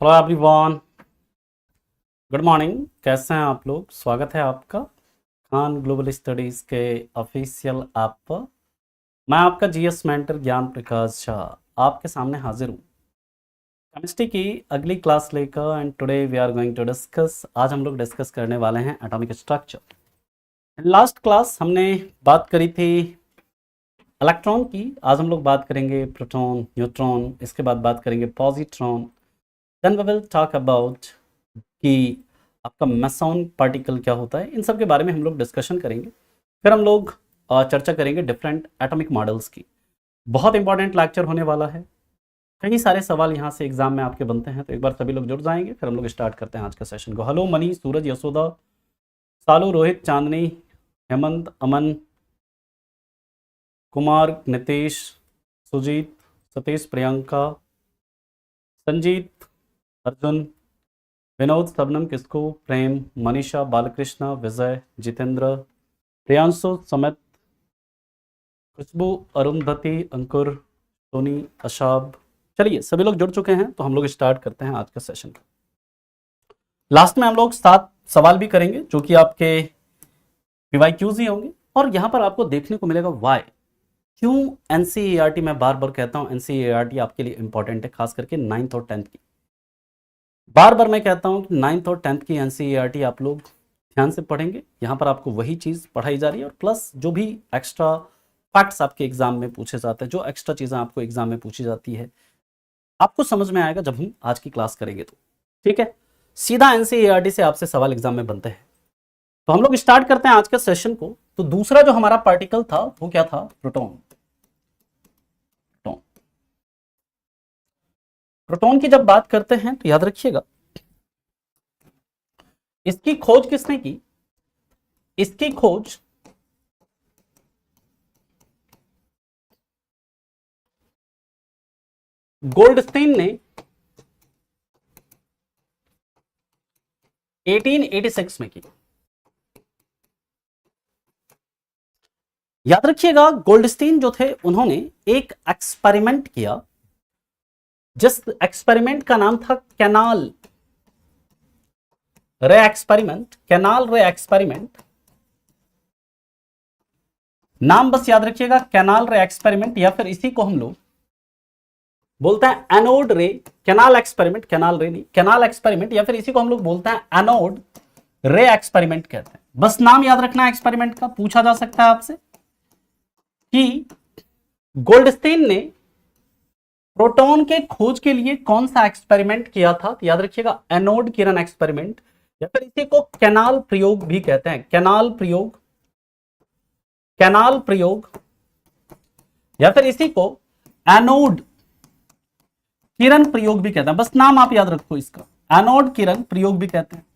Hello everyone, good morning. कैसे हैं आप लोग? स्वागत है आपका खान ग्लोबल स्टडीज़ के ऑफिशियल ऐप पर। मैं आपका जीएस मेंटर ज्ञान प्रकाश झा आपके सामने हाजिर हूँ केमिस्ट्री की अगली क्लास लेकर। And today we are going to discuss, आज हम लोग डिस्कस करने वाले हैं एटॉमिक स्ट्रक्चर। लास्ट क्लास हमने बात करी थी इलेक्ट्रॉन की, आज हम लोग बात करेंगे प्रोटॉन, न्यूट्रॉन, इसके बाद बात करेंगे positron. Then we will talk about कि आपका मेसॉन पार्टिकल क्या होता है। इन सब के बारे में हम लोग डिस्कशन करेंगे। फिर हम लोग चर्चा करेंगे डिफरेंट एटॉमिक मॉडल्स की। बहुत इंपॉर्टेंट लेक्चर होने वाला है, कई सारे सवाल यहाँ से एग्जाम में आपके बनते हैं, तो एक बार सभी लोग जुड़ जाएंगे। फिर हम लोग स्टार्ट करते हैं आज का सेशन को। हेलो मनी, सूरज, यशोदा, सालू, रोहित, चांदनी, हेमंत, अमन, कुमार, नितेश, सुजीत, सतीश, प्रियंका, संजीत, अर्जुन, विनोद, सबनम, किसको, प्रेम, मनीषा, बालकृष्ण, विजय, जितेंद्र, प्रियांशु, समित, खुशबू, अरुंधति, अंकुर, सोनी, अशाब। चलिए सभी लोग जुड़ चुके हैं, तो हम लोग स्टार्ट करते हैं आज का सेशन। लास्ट में हम लोग 7 सवाल भी करेंगे जो कि आपके पीवाईक्यूज ही होंगे। और यहाँ पर आपको देखने को मिलेगा वाई, क्यों एनसीईआरटी, मैं बार बार कहता हूँ एनसीईआरटी आपके लिए इंपॉर्टेंट है, खास करके 9th और 10th की। बार बार मैं कहता हूं कि 9th और 10th की एनसीईआरटी आप लोग ध्यान से पढ़ेंगे। यहां पर आपको वही चीज पढ़ाई जा रही है, और प्लस जो भी एक्स्ट्रा फैक्ट्स आपके एग्जाम में पूछे जाते हैं, जो एक्स्ट्रा चीजें आपको एग्जाम में पूछी जाती है, आपको समझ में आएगा जब हम आज की क्लास करेंगे तो। ठीक है, सीधा एनसीईआरटी से आपसे सवाल एग्जाम में बनते हैं। तो हम लोग स्टार्ट करते हैं आज के सेशन को। तो दूसरा जो हमारा पार्टिकल था वो क्या था? प्रोटॉन। प्रोटॉन की जब बात करते हैं तो याद रखिएगा, इसकी खोज किसने की? इसकी खोज गोल्डस्टीन ने 1886 में की। याद रखिएगा, गोल्डस्टीन जो थे उन्होंने एक एक्सपेरिमेंट किया, जिस एक्सपेरिमेंट का नाम था canal ray experiment. Canal ray experiment नाम बस याद रखिएगा, कैनाल रे एक्सपेरिमेंट, या फिर इसी को हम लोग बोलते हैं एनोड रे कैनाल एक्सपेरिमेंट। कैनाल रे नहीं, कैनाल एक्सपेरिमेंट, या फिर इसी को हम लोग बोलते हैं एनोड रे एक्सपेरिमेंट कहते हैं। बस नाम याद रखना है एक्सपेरिमेंट का। पूछा जा सकता है आपसे कि गोल्डस्टीन ने प्रोटॉन के खोज के लिए कौन सा एक्सपेरिमेंट किया था, तो याद रखिएगा एनोड किरण एक्सपेरिमेंट, या फिर इसी को कैनाल प्रयोग भी कहते हैं। कैनाल प्रयोग, कैनाल प्रयोग, या फिर इसी को एनोड किरण प्रयोग भी कहते हैं। बस नाम आप याद रखो इसका, एनोड किरण प्रयोग भी कहते हैं।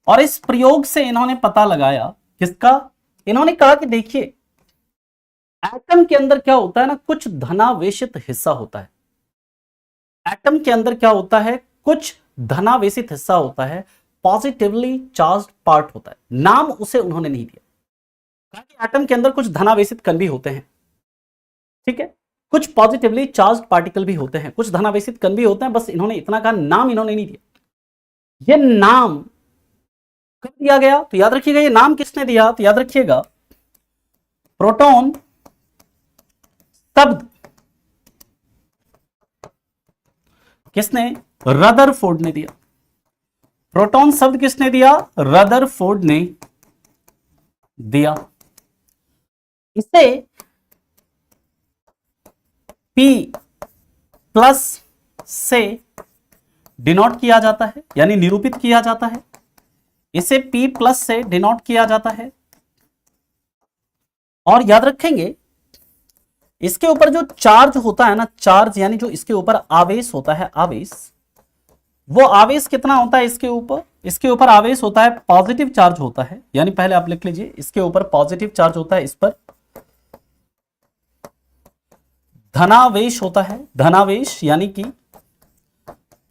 और इस प्रयोग से इन्होंने पता लगाया किसका? इन्होंने कहा कि देखिए, एटम के अंदर क्या होता है ना, कुछ धनावेशित हिस्सा होता है। एटम के अंदर क्या होता है? कुछ धनावेशित हिस्सा होता है, पॉजिटिवली चार्ज्ड पार्ट होता है। नाम उसे उन्होंने नहीं दिया, कहा कि एटम के अंदर कुछ धनावेशित कण भी होते हैं। ठीक है, कुछ पॉजिटिवली चार्ज्ड पार्टिकल भी होते हैं, कुछ धनावेशित कण भी होते हैं, बस इन्होंने इतना कहा, नाम इन्होंने नहीं दिया। ये नाम कब दिया गया? तो याद रखिएगा, ये नाम किसने दिया? तो याद रखिएगा, प्रोटॉन शब्द किसने? रदरफोर्ड ने दिया। प्रोटॉन शब्द किसने दिया? रदरफोर्ड ने दिया। इसे P प्लस से डिनोट किया जाता है, यानी निरूपित किया जाता है। इसे P प्लस से डिनोट किया जाता है। और याद रखेंगे, इसके ऊपर जो चार्ज होता है ना, चार्ज यानी जो इसके ऊपर आवेश होता है, आवेश, वो आवेश कितना होता है इसके ऊपर? इसके ऊपर आवेश होता है, पॉजिटिव चार्ज होता है। यानी पहले आप लिख लीजिए, इसके ऊपर पॉजिटिव चार्ज होता है, इस पर धनावेश होता है। धनावेश यानी कि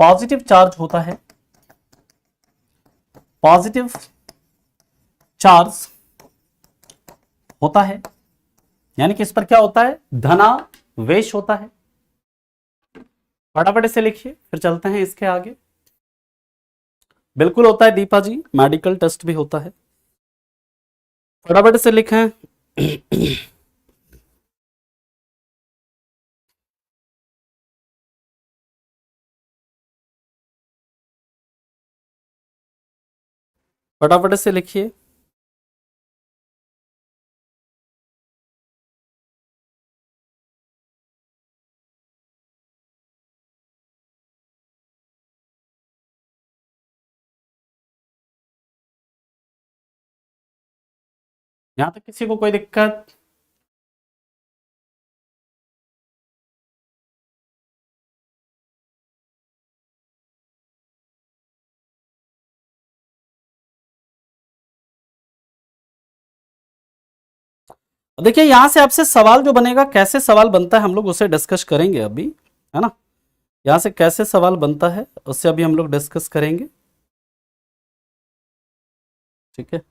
पॉजिटिव चार्ज होता है, पॉजिटिव चार्ज होता है, यानी कि इस पर क्या होता है? धनावेश होता है। फटाफट से लिखिए, फिर चलते हैं इसके आगे। बिल्कुल होता है दीपा जी, मेडिकल टेस्ट भी होता है। फटाफट से लिखें। फटाफट से लिखिए। यहां तक किसी को कोई दिक्कत? देखिए यहां से आपसे सवाल जो बनेगा, कैसे सवाल बनता है हम लोग उसे डिस्कस करेंगे अभी, है ना। यहां से कैसे सवाल बनता है उससे अभी हम लोग डिस्कस करेंगे, ठीक है।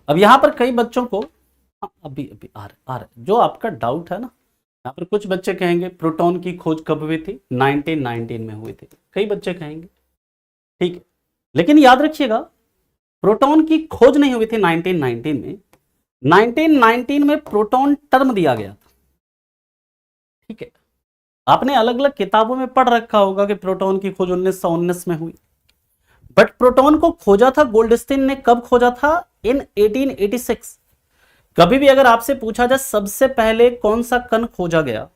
अब यहां पर कई बच्चों को, हाँ, अभी अभी आ रहे जो आपका डाउट है ना, यहाँ पर कुछ बच्चे कहेंगे प्रोटॉन की खोज कब हुई थी, 1919 में हुई थी, कई बच्चे कहेंगे, ठीक है। लेकिन याद रखिएगा, प्रोटॉन की खोज नहीं हुई थी 1919 में, 1919 में प्रोटॉन टर्म दिया गया था, ठीक है। आपने अलग अलग किताबों में पढ़ रखा होगा कि प्रोटॉन की खोज 1919 में हुई, बट प्रोटॉन को खोजा था गोल्डस्टीन ने, कब खोजा था, इन 1886। कभी भी अगर आपसे पूछा जाए सबसे पहले कौन सा कण खोजा गया,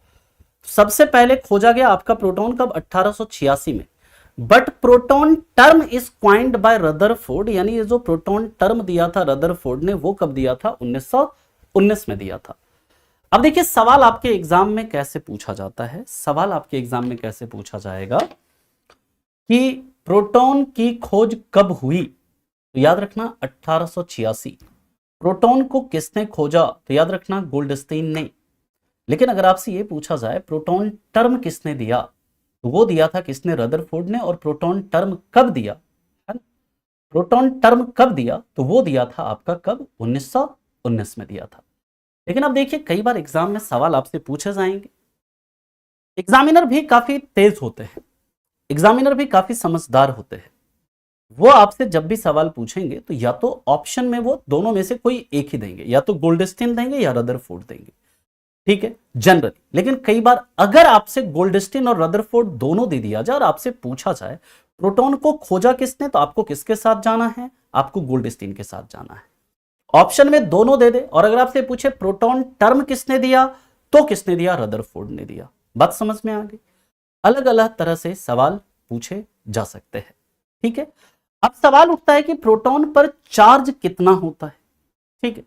सबसे पहले खोजा गया आपका प्रोटॉन कब, 1886 में। But proton term is coined by Rutherford, यानी ये जो प्रोटॉन टर्म दिया था रदरफोर्ड ने, वो कब दिया था, 1919 में दिया था। अब देखिए सवाल आपके एग्जाम में कैसे पूछा जाता है, सवाल आपके एग्जाम में कैसे पूछा जाएगा कि प्रोटॉन की खोज कब हुई, तो याद रखना 1886। प्रोटॉन को किसने खोजा, तो याद रखना गोल्डस्टीन ने। लेकिन अगर आपसे यह पूछा जाए प्रोटॉन टर्म किसने दिया, तो वो दिया था किसने, रदरफोर्ड ने। और प्रोटॉन टर्म कब दिया, है ना, प्रोटॉन टर्म कब दिया, तो वो दिया था आपका कब, 1919 में दिया था। लेकिन अब देखिए कई बार एग्जाम में सवाल आपसे पूछे जाएंगे, एग्जामिनर भी काफी तेज होते हैं, एग्जामिनर भी काफी समझदार होते हैं, वो आपसे जब भी सवाल पूछेंगे तो या तो ऑप्शन में वो दोनों में से कोई एक ही देंगे, या तो गोल्डस्टीन देंगे या रदरफोर्ड देंगे, ठीक है, जनरली। लेकिन कई बार अगर आपसे गोल्डस्टीन और रदरफोर्ड दोनों दे दिया जाए और आपसे पूछा जाए प्रोटॉन को खोजा किसने, तो आपको किसके साथ जाना है, आपको गोल्डस्टीन के साथ जाना है। ऑप्शन में दोनों दे दे और अगर आपसे पूछे प्रोटॉन टर्म किसने दिया, तो किसने दिया, रदरफोर्ड ने दिया। बात समझ में आ गई। अलग अलग तरह से सवाल पूछे जा सकते हैं, ठीक है। अब सवाल उठता है कि प्रोटॉन पर चार्ज कितना होता है, ठीक है,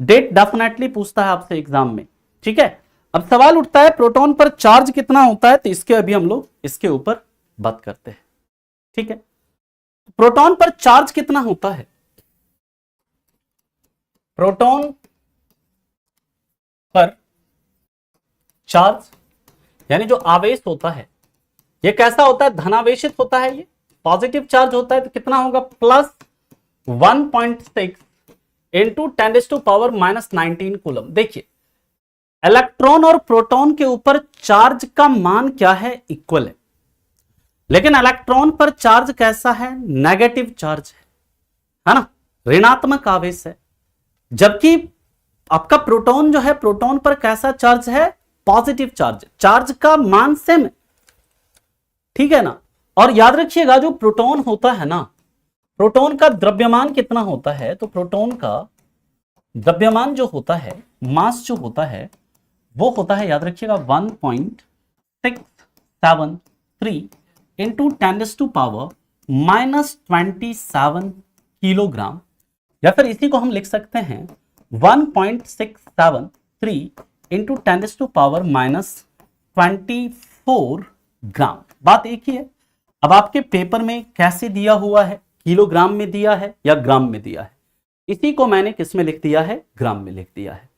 डेट डेफिनेटली पूछता है आपसे एग्जाम में, ठीक है। अब सवाल उठता है प्रोटॉन पर चार्ज कितना होता है, तो इसके अभी हम लोग इसके ऊपर बात करते हैं, ठीक है। प्रोटॉन पर चार्ज कितना होता है, प्रोटॉन पर चार्ज यानी जो आवेश होता है, ये कैसा होता है, धनावेशित होता है, ये पॉजिटिव चार्ज होता है, तो कितना होगा, प्लस 1.6 इंटू 10⁻⁻19 कूलम। देखिए इलेक्ट्रॉन और प्रोटॉन के ऊपर चार्ज का मान क्या है, इक्वल लेकिन इलेक्ट्रॉन पर चार्ज कैसा है, नेगेटिव चार्ज है ना, ऋणात्मक आवेश है। जबकि आपका प्रोटॉन जो है, प्रोटॉन पर कैसा चार्ज है, पॉजिटिव चार्ज, चार्ज का मान सेम है, ठीक है ना। और याद रखिएगा जो प्रोटॉन होता है ना, प्रोटॉन का द्रव्यमान कितना होता है, तो प्रोटॉन का द्रव्यमान जो होता है, मास जो होता है, वो होता है, याद रखिएगा 1.673 इंटू 10⁻⁻27 किलोग्राम, या फिर इसी को हम लिख सकते हैं 1.673 इंटू 10⁻⁻24 ग्राम। बात एक ही है। अब आपके पेपर में कैसे दिया हुआ है, किलोग्राम में दिया है या ग्राम में दिया है, इसी को मैंने किस में लिख दिया है, ग्राम में लिख दिया है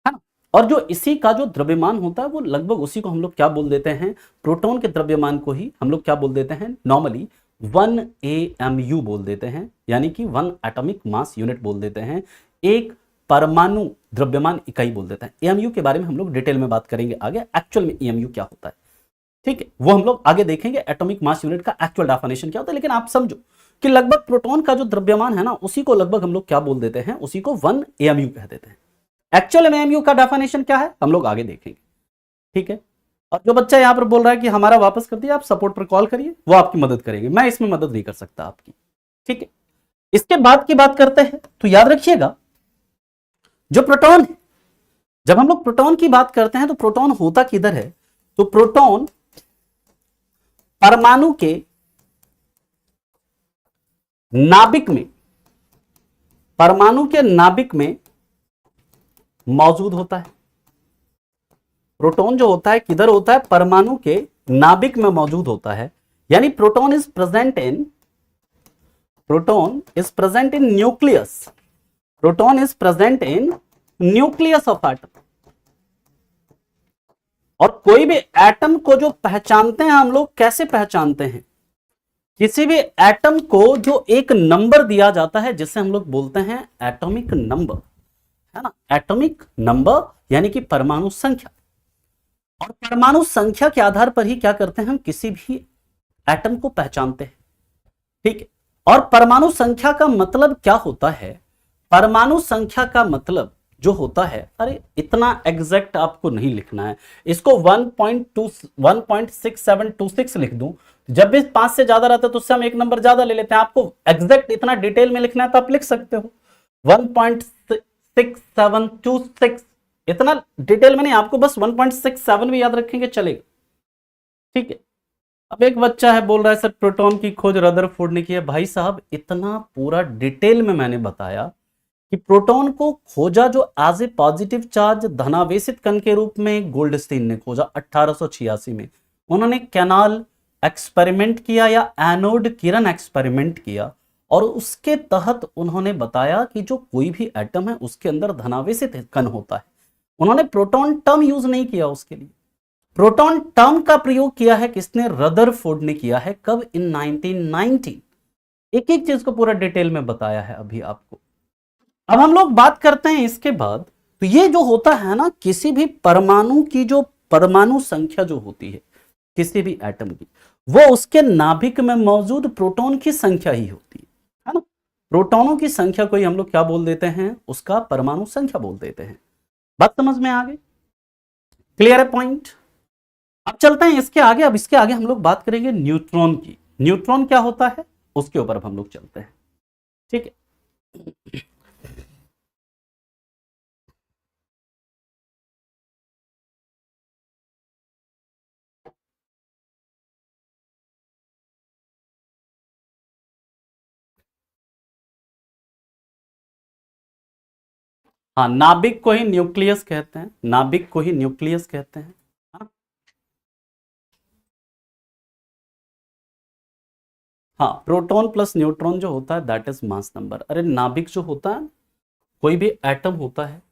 ना। और जो इसी का जो द्रव्यमान होता है वो लगभग उसी को हम लोग क्या बोल देते हैं, प्रोटॉन के द्रव्यमान को ही हम लोग क्या बोल देते हैं, नॉर्मली 1 AMU बोल देते हैं, यानी कि 1 एटॉमिक मास यूनिट बोल देते हैं, 1 परमाणु द्रव्यमान इकाई बोल देते हैं। एएमयू के बारे में हम लोग डिटेल में बात करेंगे आगे, एक्चुअल में एएमयू क्या होता है, ठीक है, वो हम लोग आगे देखेंगे। एटॉमिक मास यूनिट का एक्चुअल डेफिनेशन क्या होता है, लेकिन आप समझो कि लगभग प्रोटॉन का जो द्रव्यमान है ना, उसी को लगभग हम लोग क्या बोल देते हैं, उसी को 1 एएमयू कह देते हैं। एक्चुअल में एएमयू का डेफिनेशन क्या है हम लोग आगे देखेंगे, ठीक है। और जो बच्चा यहां पर बोल रहा है कि हमारा वापस कर दिया, आप सपोर्ट पर कॉल करिए, वो आपकी मदद करेंगे, मैं इसमें मदद नहीं कर सकता आपकी, ठीक है। इसके बाद की बात करते हैं, तो याद रखिएगा जो प्रोटॉन है, जब हम लोग प्रोटॉन की बात करते हैं तो प्रोटॉन होता किधर है, तो प्रोटॉन परमाणु के नाभिक में, परमाणु के नाभिक में मौजूद होता है। प्रोटॉन जो होता है किधर होता है, परमाणु के नाभिक में मौजूद होता है। यानी proton is present in nucleus, proton is present in nucleus of atom. और कोई भी एटम को जो पहचानते हैं हम लोग, कैसे पहचानते हैं, किसी भी एटम को जो एक नंबर दिया जाता है जिसे हम लोग बोलते हैं एटॉमिक नंबर, है ना, एटॉमिक नंबर यानी कि परमाणु संख्या। और परमाणु संख्या के आधार पर ही क्या करते हैं, हम किसी भी एटम को पहचानते हैं, ठीक है। और परमाणु संख्या का मतलब क्या होता है, परमाणु संख्या का मतलब जो होता है, अरे इतना एग्जैक्ट आपको नहीं लिखना है, इसको 1.6726 लिख दूं, जब भी 5 से ज्यादा रहता है तो उससे हम एक नंबर ज्यादा ले लेते हैं। आपको एग्जैक्ट इतना डिटेल में लिखना है तो आप लिख सकते हो 1.6726, इतना डिटेल में नहीं, आपको बस 1.67 भी याद रखेंगे चलेगा, ठीक है। अब एक बच्चा है बोल रहा है सर प्रोटॉन की खोज रदरफोर्ड ने की है। भाई साहब इतना पूरा डिटेल में मैंने बताया कि प्रोटॉन को खोजा जो एज ए पॉजिटिव चार्ज धनावेशित कण के रूप में गोल्डस्टीन ने खोजा 1886 में। उन्होंने कैनाल एक्सपेरिमेंट किया या एनोड किरण एक्सपेरिमेंट किया, और उसके तहत उन्होंने बताया कि जो कोई भी एटम है उसके अंदर धनावेशित कण होता है। उन्होंने प्रोटॉन टर्म यूज नहीं किया उसके लिए, प्रोटॉन टर्म का प्रयोग किया है किसने, रदरफोर्ड ने किया है। कब, इन 1919। एक एक चीज को पूरा डिटेल में बताया है अभी आपको। अब हम लोग बात करते हैं इसके बाद, तो ये जो होता है ना, किसी भी परमाणु की जो परमाणु संख्या जो होती है किसी भी एटम की, वो उसके नाभिक में मौजूद प्रोटॉन की संख्या ही होती है ना। प्रोटॉनों की संख्या को ही हम लोग क्या बोल देते हैं, उसका परमाणु संख्या बोल देते हैं। बात समझ में आ गई, क्लियर है पॉइंट। अब चलते हैं इसके आगे। अब इसके आगे हम लोग बात करेंगे न्यूट्रॉन की। न्यूट्रॉन क्या होता है उसके ऊपर हम लोग चलते हैं, ठीक है। हाँ, नाभिक को ही न्यूक्लियस कहते हैं, नाभिक को ही न्यूक्लियस कहते हैं। हाँ, प्रोटॉन प्लस न्यूट्रॉन जो होता है दैट इज मास नंबर। अरे नाभिक जो होता है, कोई भी एटम होता है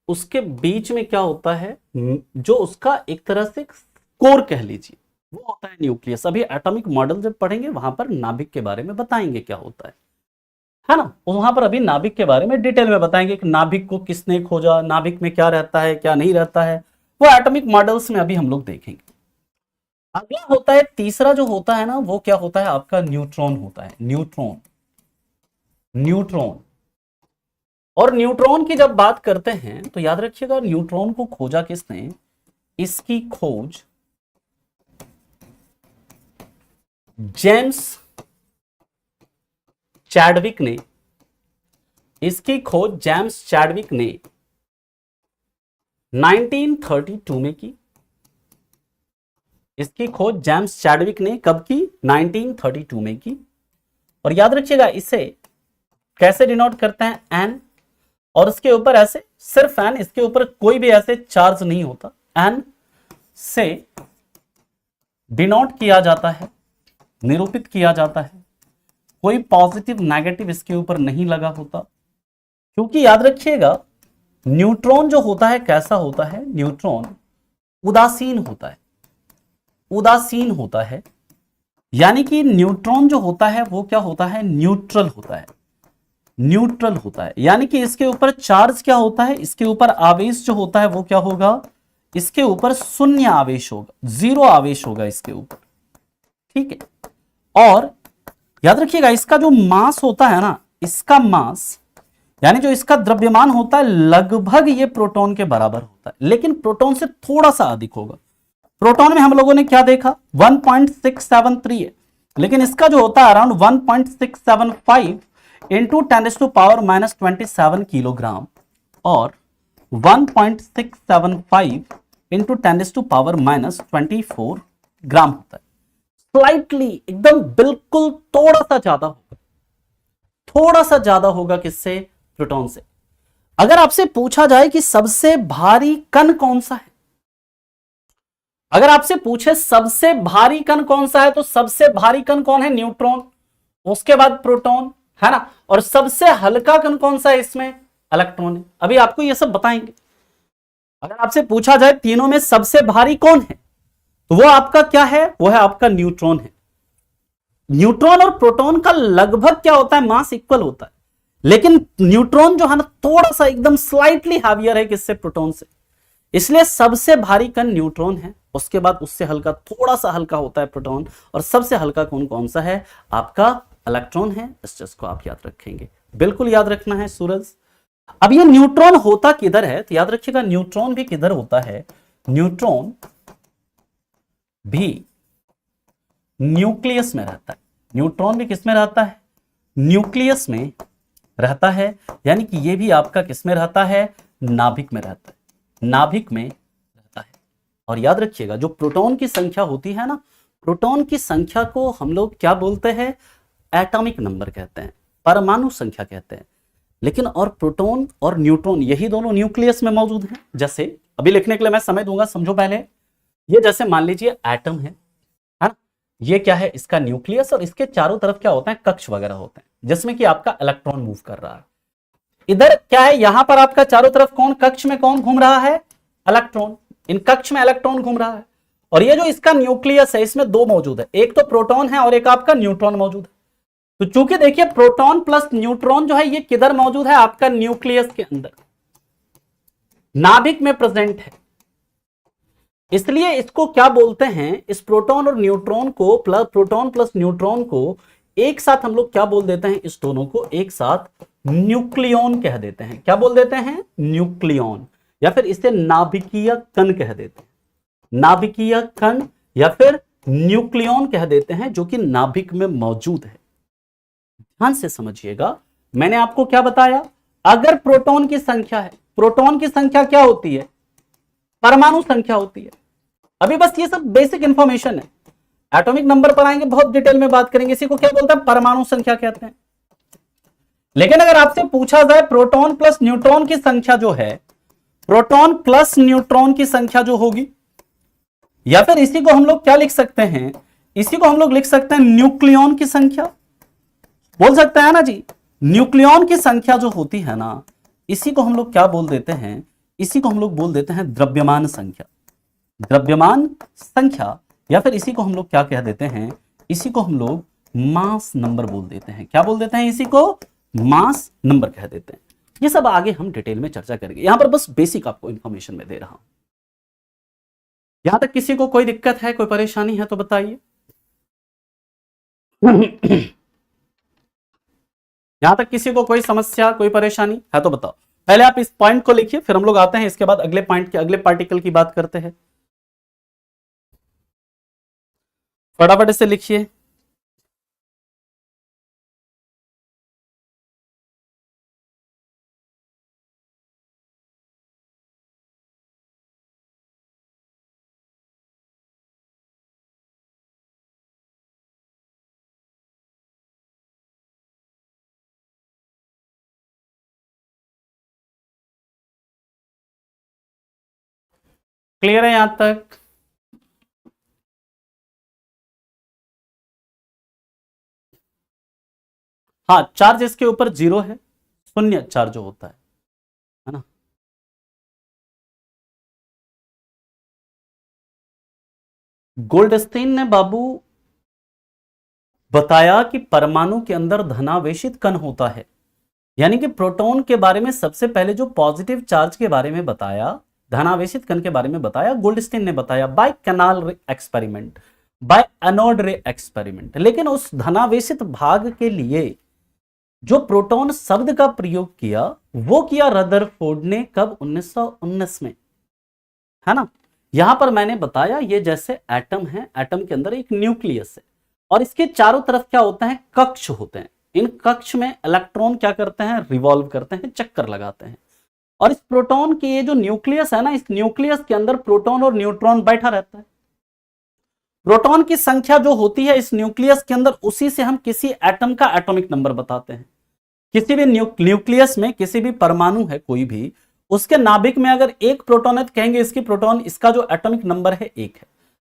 उसके बीच में क्या होता है, जो उसका एक तरह से कोर कह लीजिए, वो होता है न्यूक्लियस। अभी एटॉमिक मॉडल जब पढ़ेंगे वहां पर नाभिक के बारे में बताएंगे क्या होता है ना। वहां पर अभी नाभिक के बारे में डिटेल में बताएंगे कि नाभिक को किसने खोजा, नाभिक में क्या रहता है क्या नहीं रहता है, वो एटॉमिक मॉडल्स में अभी हम लोग देखेंगे। अगला होता है तीसरा जो होता है ना, वो क्या होता है आपका, न्यूट्रॉन होता है। Neutron, neutron. और न्यूट्रॉन की जब बात करते हैं तो याद रखिएगा न्यूट्रॉन को खोजा किसने, इसकी खोज जेम्स चैडविक ने, इसकी खोज जेम्स चैडविक ने 1932 में की। इसकी खोज जेम्स चैडविक ने कब की, 1932 में की। और याद रखिएगा इसे कैसे डिनोट करते हैं, एन, और इसके ऊपर ऐसे सिर्फ एन, इसके ऊपर कोई भी ऐसे चार्ज नहीं होता, एन से डिनोट किया जाता है, निरूपित किया जाता है। कोई पॉजिटिव नेगेटिव इसके ऊपर नहीं लगा होता, क्योंकि याद रखिएगा न्यूट्रॉन जो होता है कैसा होता है, न्यूट्रॉन उदासीन होता है, उदासीन होता है। यानी कि न्यूट्रॉन जो होता है वो क्या होता है, न्यूट्रल होता है। न्यूट्रल होता है, यानी कि इसके ऊपर चार्ज क्या होता है, इसके ऊपर आवेश जो होता है वो क्या होगा, इसके ऊपर शून्य आवेश होगा, जीरो आवेश होगा इसके ऊपर, ठीक है। और याद रखिएगा इसका जो मास होता है ना, इसका मास यानी जो इसका द्रव्यमान होता है लगभग ये प्रोटॉन के बराबर होता है, लेकिन प्रोटॉन से थोड़ा सा अधिक होगा। प्रोटॉन में हम लोगों ने क्या देखा 1.673 है, लेकिन इसका जो होता है अराउंड 1.675 इंटू 10⁻⁻27 किलोग्राम और 1.675 इंटू 10⁻⁻24 ग्राम होता है। स्लाइटली एकदम बिल्कुल थोड़ा सा ज्यादा होगा, थोड़ा सा ज्यादा होगा किससे, प्रोटॉन से। अगर आपसे पूछा जाए कि सबसे भारी कण कौन सा है, अगर आपसे पूछे सबसे भारी कण कौन सा है, तो सबसे भारी कण कौन है, न्यूट्रॉन, उसके बाद प्रोटॉन, है ना। और सबसे हल्का कण कौन सा है इसमें, इलेक्ट्रॉन है। अभी आपको ये सब बताएंगे। अगर आपसे पूछा जाए तीनों में सबसे भारी कौन है, तो वो आपका क्या है, वो है आपका न्यूट्रॉन है। न्यूट्रॉन और प्रोटॉन का लगभग क्या होता है, मास इक्वल होता है, लेकिन न्यूट्रॉन जो है ना थोड़ा सा एकदम स्लाइटली हैवियर है किससे, प्रोटॉन से। इसलिए सबसे भारी कण न्यूट्रॉन है, उसके बाद उससे हल्का थोड़ा सा हल्का होता है प्रोटॉन, और सबसे हल्का कण कौन सा है, आपका इलेक्ट्रॉन है। इस चीज को आप याद रखेंगे, बिल्कुल याद रखना है सूरज। अब ये न्यूट्रॉन होता किधर है, तो याद रखिएगा न्यूट्रॉन भी किधर होता है, न्यूट्रॉन भी न्यूक्लियस में रहता है। न्यूट्रॉन भी किस में रहता है, न्यूक्लियस में रहता है, यानी कि ये भी आपका किस में रहता है, नाभिक में रहता है, नाभिक में रहता है। और याद रखिएगा जो प्रोटॉन की संख्या होती है ना, प्रोटॉन की संख्या को हम लोग क्या बोलते हैं, एटॉमिक नंबर कहते हैं, परमाणु संख्या कहते हैं। लेकिन और प्रोटॉन और न्यूट्रॉन यही दोनों न्यूक्लियस में मौजूद हैं। जैसे अभी लिखने के लिए मैं समय दूंगा, समझो पहले। ये जैसे मान लीजिए एटम है ना, ये क्या है, इसका न्यूक्लियस, और इसके चारों तरफ क्या होता है, कक्ष वगैरह होते हैं, जिसमें कि आपका इलेक्ट्रॉन मूव कर रहा है। इधर क्या है, यहां पर आपका चारों तरफ कौन, कक्ष में कौन घूम रहा है, इलेक्ट्रॉन, इन कक्ष में इलेक्ट्रॉन घूम रहा है। और ये जो इसका न्यूक्लियस है, इसमें दो मौजूद है, एक तो प्रोटॉन है और एक आपका न्यूट्रॉन मौजूद है। तो चूंकि देखिए प्रोटॉन प्लस न्यूट्रॉन जो है ये किधर मौजूद है, आपका न्यूक्लियस के अंदर, नाभिक में प्रेजेंट है। इसलिए इसको क्या बोलते हैं, इस प्रोटॉन और न्यूट्रॉन को, प्रोटॉन प्लस न्यूट्रॉन को एक साथ हम लोग क्या बोल देते हैं, इस दोनों को एक साथ न्यूक्लियॉन कह देते हैं। क्या बोल देते हैं, न्यूक्लियॉन, या फिर इसे नाभिकीय कण कह देते हैं, नाभिकीय कण या फिर न्यूक्लियॉन कह देते हैं, जो कि नाभिक में मौजूद है। ध्यान से समझिएगा, मैंने आपको क्या बताया, अगर प्रोटॉन की संख्या है, प्रोटॉन की संख्या क्या होती है, परमाणु संख्या होती है। अभी बस ये सब बेसिक इंफॉर्मेशन है, एटॉमिक नंबर पर आएंगे बहुत डिटेल में बात करेंगे, इसी को क्या बोलते हैं, परमाणु संख्या कहते हैं। लेकिन अगर आपसे पूछा जाए प्रोटॉन प्लस न्यूट्रॉन की संख्या जो है, प्रोटॉन प्लस न्यूट्रॉन की संख्या जो होगी, या फिर इसी को हम लोग क्या लिख सकते हैं, इसी को हम लोग लिख सकते हैं न्यूक्लियॉन की संख्या, बोल सकते हैं ना जी। न्यूक्लियॉन की संख्या जो होती है ना, इसी को हम लोग क्या बोल देते हैं, इसी को हम लोग बोल देते हैं द्रव्यमान संख्या, द्रव्यमान संख्या, या फिर इसी को हम लोग क्या कह देते हैं, इसी को हम लोग मास नंबर बोल देते हैं। क्या बोल देते हैं, इसी को मास नंबर कह देते हैं। ये सब आगे हम डिटेल में चर्चा करेंगे, यहां पर बस बेसिक आपको इंफॉर्मेशन में दे रहा हूं। यहां तक किसी को कोई दिक्कत है, कोई परेशानी है तो बताइए। यहां तक किसी को कोई समस्या, कोई परेशानी है तो बताओ। पहले आप इस पॉइंट को लिखिए, फिर हम लोग आते हैं इसके बाद अगले पॉइंट के, अगले पार्टिकल की बात करते हैं। फटाफट इसे लिखिए। क्लियर है यहां तक? हाँ, चार्ज इसके ऊपर जीरो है, शून्य चार्ज होता है ना। गोल्डस्टीन ने बाबू बताया कि परमाणु के अंदर धनावेशित कण होता है, यानी कि प्रोटॉन के बारे में सबसे पहले जो पॉजिटिव चार्ज के बारे में बताया, धनावेशित कण के बारे में बताया, गोल्डस्टीन ने बताया by canal ray experiment, by anode ray experiment. लेकिन उस धनावेशित भाग के लिए जो प्रोटॉन शब्द का प्रयोग किया वो किया रदरफोर्ड ने, कब? 1919 में, है ना। यहां पर मैंने बताया ये जैसे एटम है, एटम के अंदर एक न्यूक्लियस है और इसके चारों तरफ क्या होता है? कक्ष होते हैं। इन कक्ष में इलेक्ट्रॉन क्या करते हैं? रिवॉल्व करते हैं, चक्कर लगाते हैं। और इस प्रोटॉन की ये जो न्यूक्लियस है ना, इस न्यूक्लियस के अंदर प्रोटॉन और न्यूट्रॉन बैठा रहता है। प्रोटॉन की संख्या जो होती है इस न्यूक्लियस के अंदर, उसी से हम किसी एटम का एटॉमिक नंबर बताते हैं। किसी भी न्यूक्लियस में किसी भी परमाणु है कोई भी, उसके नाभिक में अगर एक प्रोटॉन है तो कहेंगे इसकी प्रोटॉन, इसका जो एटॉमिक नंबर है 1 है।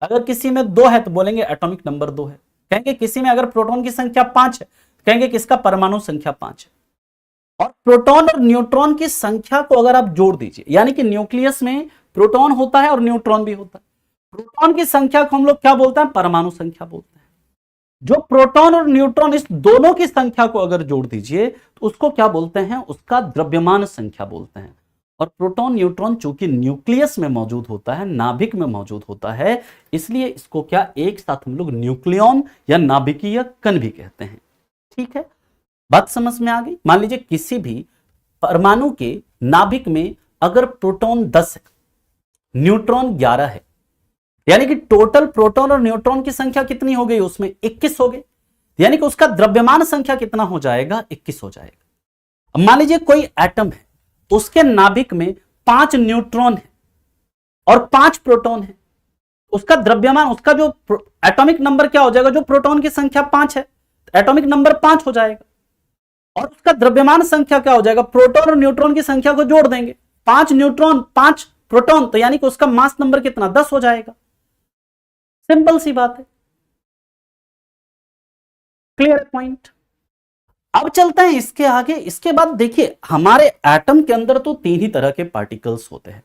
अगर किसी में 2 है तो बोलेंगे एटॉमिक नंबर 2 है। कहेंगे किसी में अगर प्रोटॉन की संख्या 5 है, कहेंगे कि इसका परमाणु संख्या 5 है। और प्रोटॉन और न्यूट्रॉन की संख्या को अगर आप जोड़ दीजिए, यानी कि न्यूक्लियस में प्रोटॉन होता है और न्यूट्रॉन भी होता है, प्रोटॉन की संख्या को हम लोग क्या बोलते हैं? परमाणु संख्या बोलते हैं। जो प्रोटॉन और न्यूट्रॉन इस दोनों की संख्या को अगर जोड़ दीजिए तो उसको क्या बोलते हैं? उसका द्रव्यमान संख्या बोलते हैं। और प्रोटॉन न्यूट्रॉन चूंकि न्यूक्लियस में मौजूद होता है, नाभिक में मौजूद होता है, इसलिए इसको क्या एक साथ हम लोग न्यूक्लियन या नाभिकीय कण भी कहते हैं। ठीक है, बात समझ में आ गई। मान लीजिए किसी भी परमाणु के नाभिक में अगर प्रोटॉन 10 है, न्यूट्रॉन 11 है, यानी कि टोटल प्रोटॉन और न्यूट्रॉन की संख्या कितनी हो गई? उसमें 21 हो गई। यानी कि उसका द्रव्यमान संख्या कितना हो जाएगा? 21 हो जाएगा। अब मान लीजिए कोई एटम है, उसके नाभिक में 5 न्यूट्रॉन है और 5 प्रोटॉन है, उसका द्रव्यमान, उसका जो एटॉमिक नंबर क्या हो जाएगा? जो प्रोटॉन की संख्या 5 है, एटॉमिक नंबर 5 हो जाएगा। और उसका द्रव्यमान संख्या क्या हो जाएगा? प्रोटॉन और न्यूट्रॉन की संख्या को जोड़ देंगे, 5 न्यूट्रॉन 5 प्रोटॉन, तो यानी कि उसका मास नंबर कितना? 10 हो जाएगा। सिंपल सी बात है, क्लियर पॉइंट। अब चलते हैं इसके आगे। इसके बाद देखिए, हमारे एटम के अंदर तो 3 ही तरह के पार्टिकल्स होते हैं।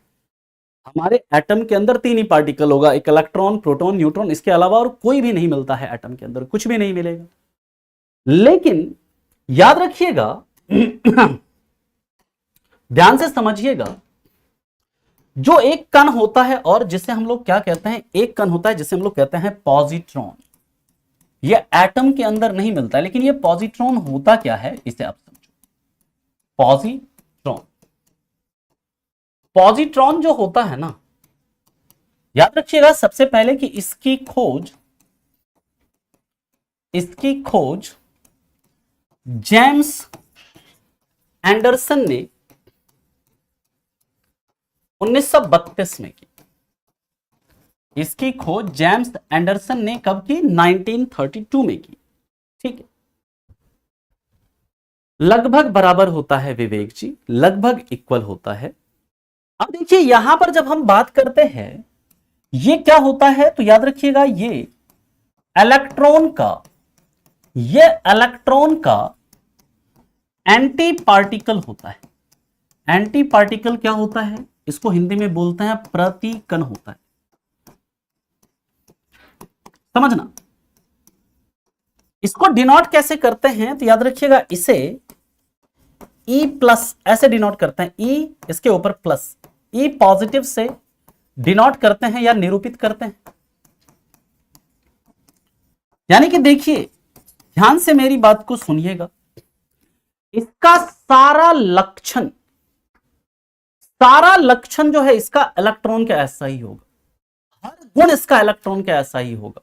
हमारे एटम के अंदर 3 ही पार्टिकल होगा, एक इलेक्ट्रॉन, प्रोटॉन, न्यूट्रॉन, इसके अलावा और कोई भी नहीं मिलता है एटम के अंदर, कुछ भी नहीं मिलेगा। लेकिन याद रखिएगा ध्यान से समझिएगा, जो एक कण होता है और जिसे हम लोग क्या कहते हैं? एक कण होता है जिसे हम लोग कहते हैं पॉजिट्रॉन। ये एटम के अंदर नहीं मिलता है, लेकिन ये पॉजिट्रॉन होता क्या है इसे आप समझो। पॉजिट्रॉन, पॉजिट्रॉन जो होता है ना, याद रखिएगा सबसे पहले कि इसकी खोज जेम्स एंडरसन ने 1932 में की। इसकी खोज जेम्स एंडरसन ने कब की? 1932 में की। ठीक है, लगभग बराबर होता है विवेक जी, लगभग इक्वल होता है। अब देखिए यहां पर जब हम बात करते हैं ये क्या होता है, तो याद रखिएगा ये इलेक्ट्रॉन का एंटी पार्टिकल होता है। एंटी पार्टिकल क्या होता है? इसको हिंदी में बोलते हैं प्रतिकण होता है। समझना, इसको डिनोट कैसे करते हैं? तो याद रखिएगा इसे E+ ऐसे डिनोट करते हैं। E इसके ऊपर प्लस, E पॉजिटिव से डिनोट करते हैं या निरूपित करते हैं। यानी कि देखिए ध्यान से मेरी बात को सुनिएगा, इसका सारा लक्षण जो है इसका इलेक्ट्रॉन का ऐसा ही होगा, हर गुण इसका इलेक्ट्रॉन का ऐसा ही होगा।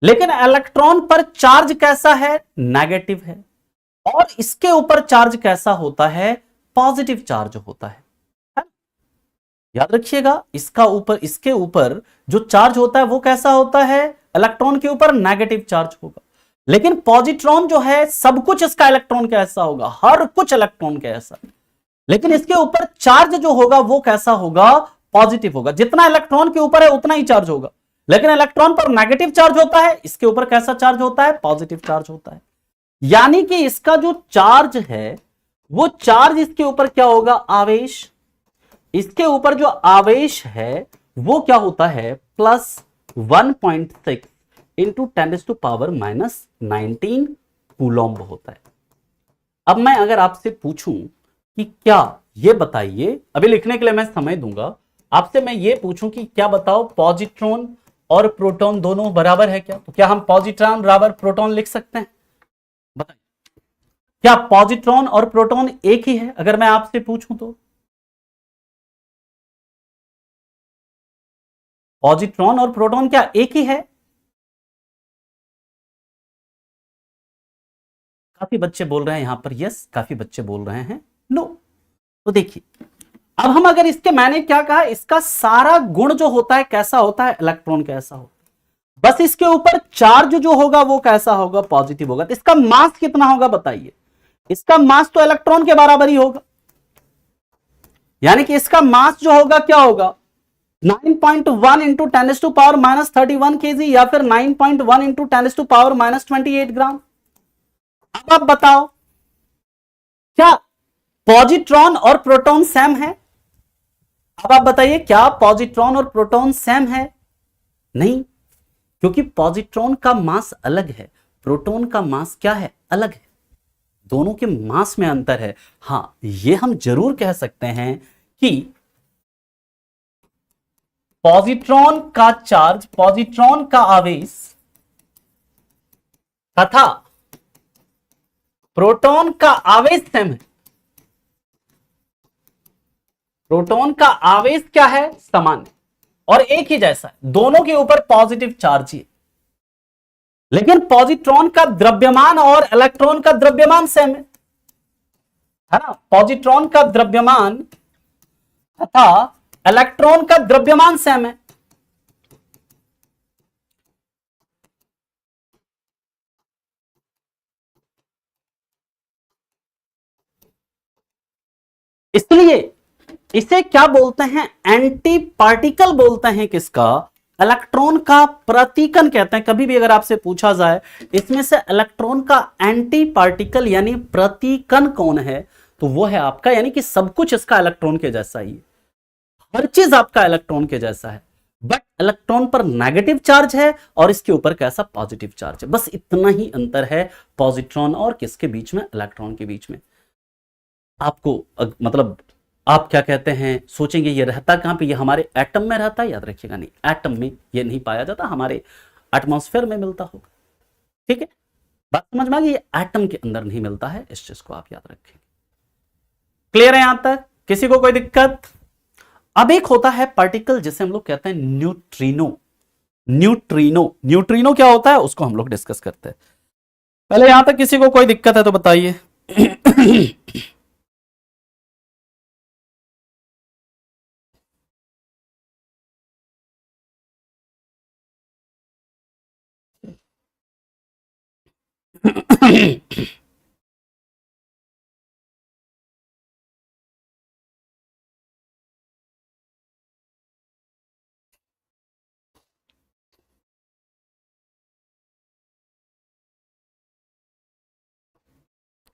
लेकिन इलेक्ट्रॉन पर चार्ज कैसा है? नेगेटिव है। और इसके ऊपर चार्ज कैसा होता है? पॉजिटिव चार्ज होता है। याद रखिएगा इसके ऊपर जो चार्ज होता है वो कैसा होता है? इलेक्ट्रॉन के ऊपर नेगेटिव चार्ज होगा। लेकिन पॉजिट्रॉन जो है सब कुछ इसका इलेक्ट्रॉन का ऐसा होगा, हर कुछ इलेक्ट्रॉन का ऐसा। लेकिन इसके ऊपर चार्ज जो होगा वो कैसा होगा? पॉजिटिव होगा। जितना इलेक्ट्रॉन के ऊपर है उतना ही चार्ज होगा। लेकिन इलेक्ट्रॉन पर नेगेटिव चार्ज होता है, इसके ऊपर कैसा चार्ज होता है? पॉजिटिव चार्ज होता है। यानी कि इसका जो चार्ज है वो चार्ज इसके ऊपर क्या होगा? आवेश। इसके ऊपर जो आवेश है वो क्या होता है? +1.6 × 10⁻⁻19 कूलम्ब होता है। अब मैं अगर आपसे पूछूं कि क्या, ये बताइए, अभी लिखने के लिए मैं समय दूंगा, आपसे मैं ये पूछूं कि क्या बताओ पॉजिट्रॉन और प्रोटॉन दोनों बराबर है क्या? तो क्या हम पॉजिट्रॉन बराबर प्रोटॉन लिख सकते हैं? बताइए, क्या पॉजिट्रॉन और प्रोटॉन एक ही है अगर मैं आपसे पूछूं तो? पॉजिट्रॉन और प्रोटॉन क्या एक ही है? काफी बच्चे बोल रहे हैं यहां पर यस, काफी बच्चे बोल रहे हैं नो। तो देखिए, अब हम अगर इसके, मैंने क्या कहा, इसका सारा गुण जो होता है कैसा होता है? इलेक्ट्रॉन कैसा होता है, बस इसके ऊपर चार्ज जो होगा वो कैसा होगा? पॉजिटिव होगा। तो इसका मास कितना होगा बताइए? इसका मास तो इलेक्ट्रॉन के बराबर ही होगा, यानी कि इसका मास जो होगा क्या होगा? 9.1 इंटू 10⁻⁻31 kg या फिर 9.1 इंटू 10⁻28 ग्राम। अब आप बताओ, क्या पॉजिट्रॉन और प्रोटॉन सेम है? अब आप बताइए, क्या पॉजिट्रॉन और प्रोटॉन सेम है? नहीं, क्योंकि पॉजिट्रॉन का मास अलग है, प्रोटॉन का मास क्या है? अलग है। दोनों के मास में अंतर है। हां, यह हम जरूर कह सकते हैं कि पॉजिट्रॉन का चार्ज, पॉजिट्रॉन का आवेश तथा प्रोटॉन का आवेश सेम है। प्रोटॉन का आवेश क्या है? समान है और एक ही जैसा है, दोनों के ऊपर पॉजिटिव चार्ज ही है। लेकिन पॉजिट्रॉन का द्रव्यमान और इलेक्ट्रॉन का द्रव्यमान सेम है ना? पॉजिट्रॉन का द्रव्यमान तथा इलेक्ट्रॉन का द्रव्यमान सेम है। इसलिए इसे क्या बोलते हैं? एंटी पार्टिकल बोलते हैं। किसका? इलेक्ट्रॉन का प्रतिकन कहते हैं। कभी भी अगर आपसे पूछा जाए इसमें से इलेक्ट्रॉन का एंटी पार्टिकल यानी प्रतिकन कौन है, तो वो है आपका, यानी कि सब कुछ इसका इलेक्ट्रॉन के जैसा ही है, हर चीज आपका इलेक्ट्रॉन के जैसा है, बट इलेक्ट्रॉन पर नेगेटिव चार्ज है और इसके ऊपर कैसा? पॉजिटिव चार्ज है। बस इतना ही अंतर है पॉजिट्रॉन और किसके बीच में? इलेक्ट्रॉन के बीच में। आपको मतलब आप क्या कहते हैं, सोचेंगे ये रहता कहां पे? ये हमारे एटम में रहता है। याद रखिएगा, नहीं, एटम में ये नहीं पाया जाता, हमारे एटमॉस्फेयर में मिलता होगा। ठीक है, बात समझ में आ गई? ये एटम के अंदर नहीं मिलता है, इस चीज को आप याद रखेंगे। क्लियर है यहां तक? किसी को कोई दिक्कत? अब एक होता है पार्टिकल जिसे हम लोग कहते हैं न्यूट्रिनो। न्यूट्रिनो, न्यूट्रिनो क्या होता है उसको हम लोग डिस्कस करते हैं। पहले यहां तक किसी को कोई दिक्कत है तो बताइए।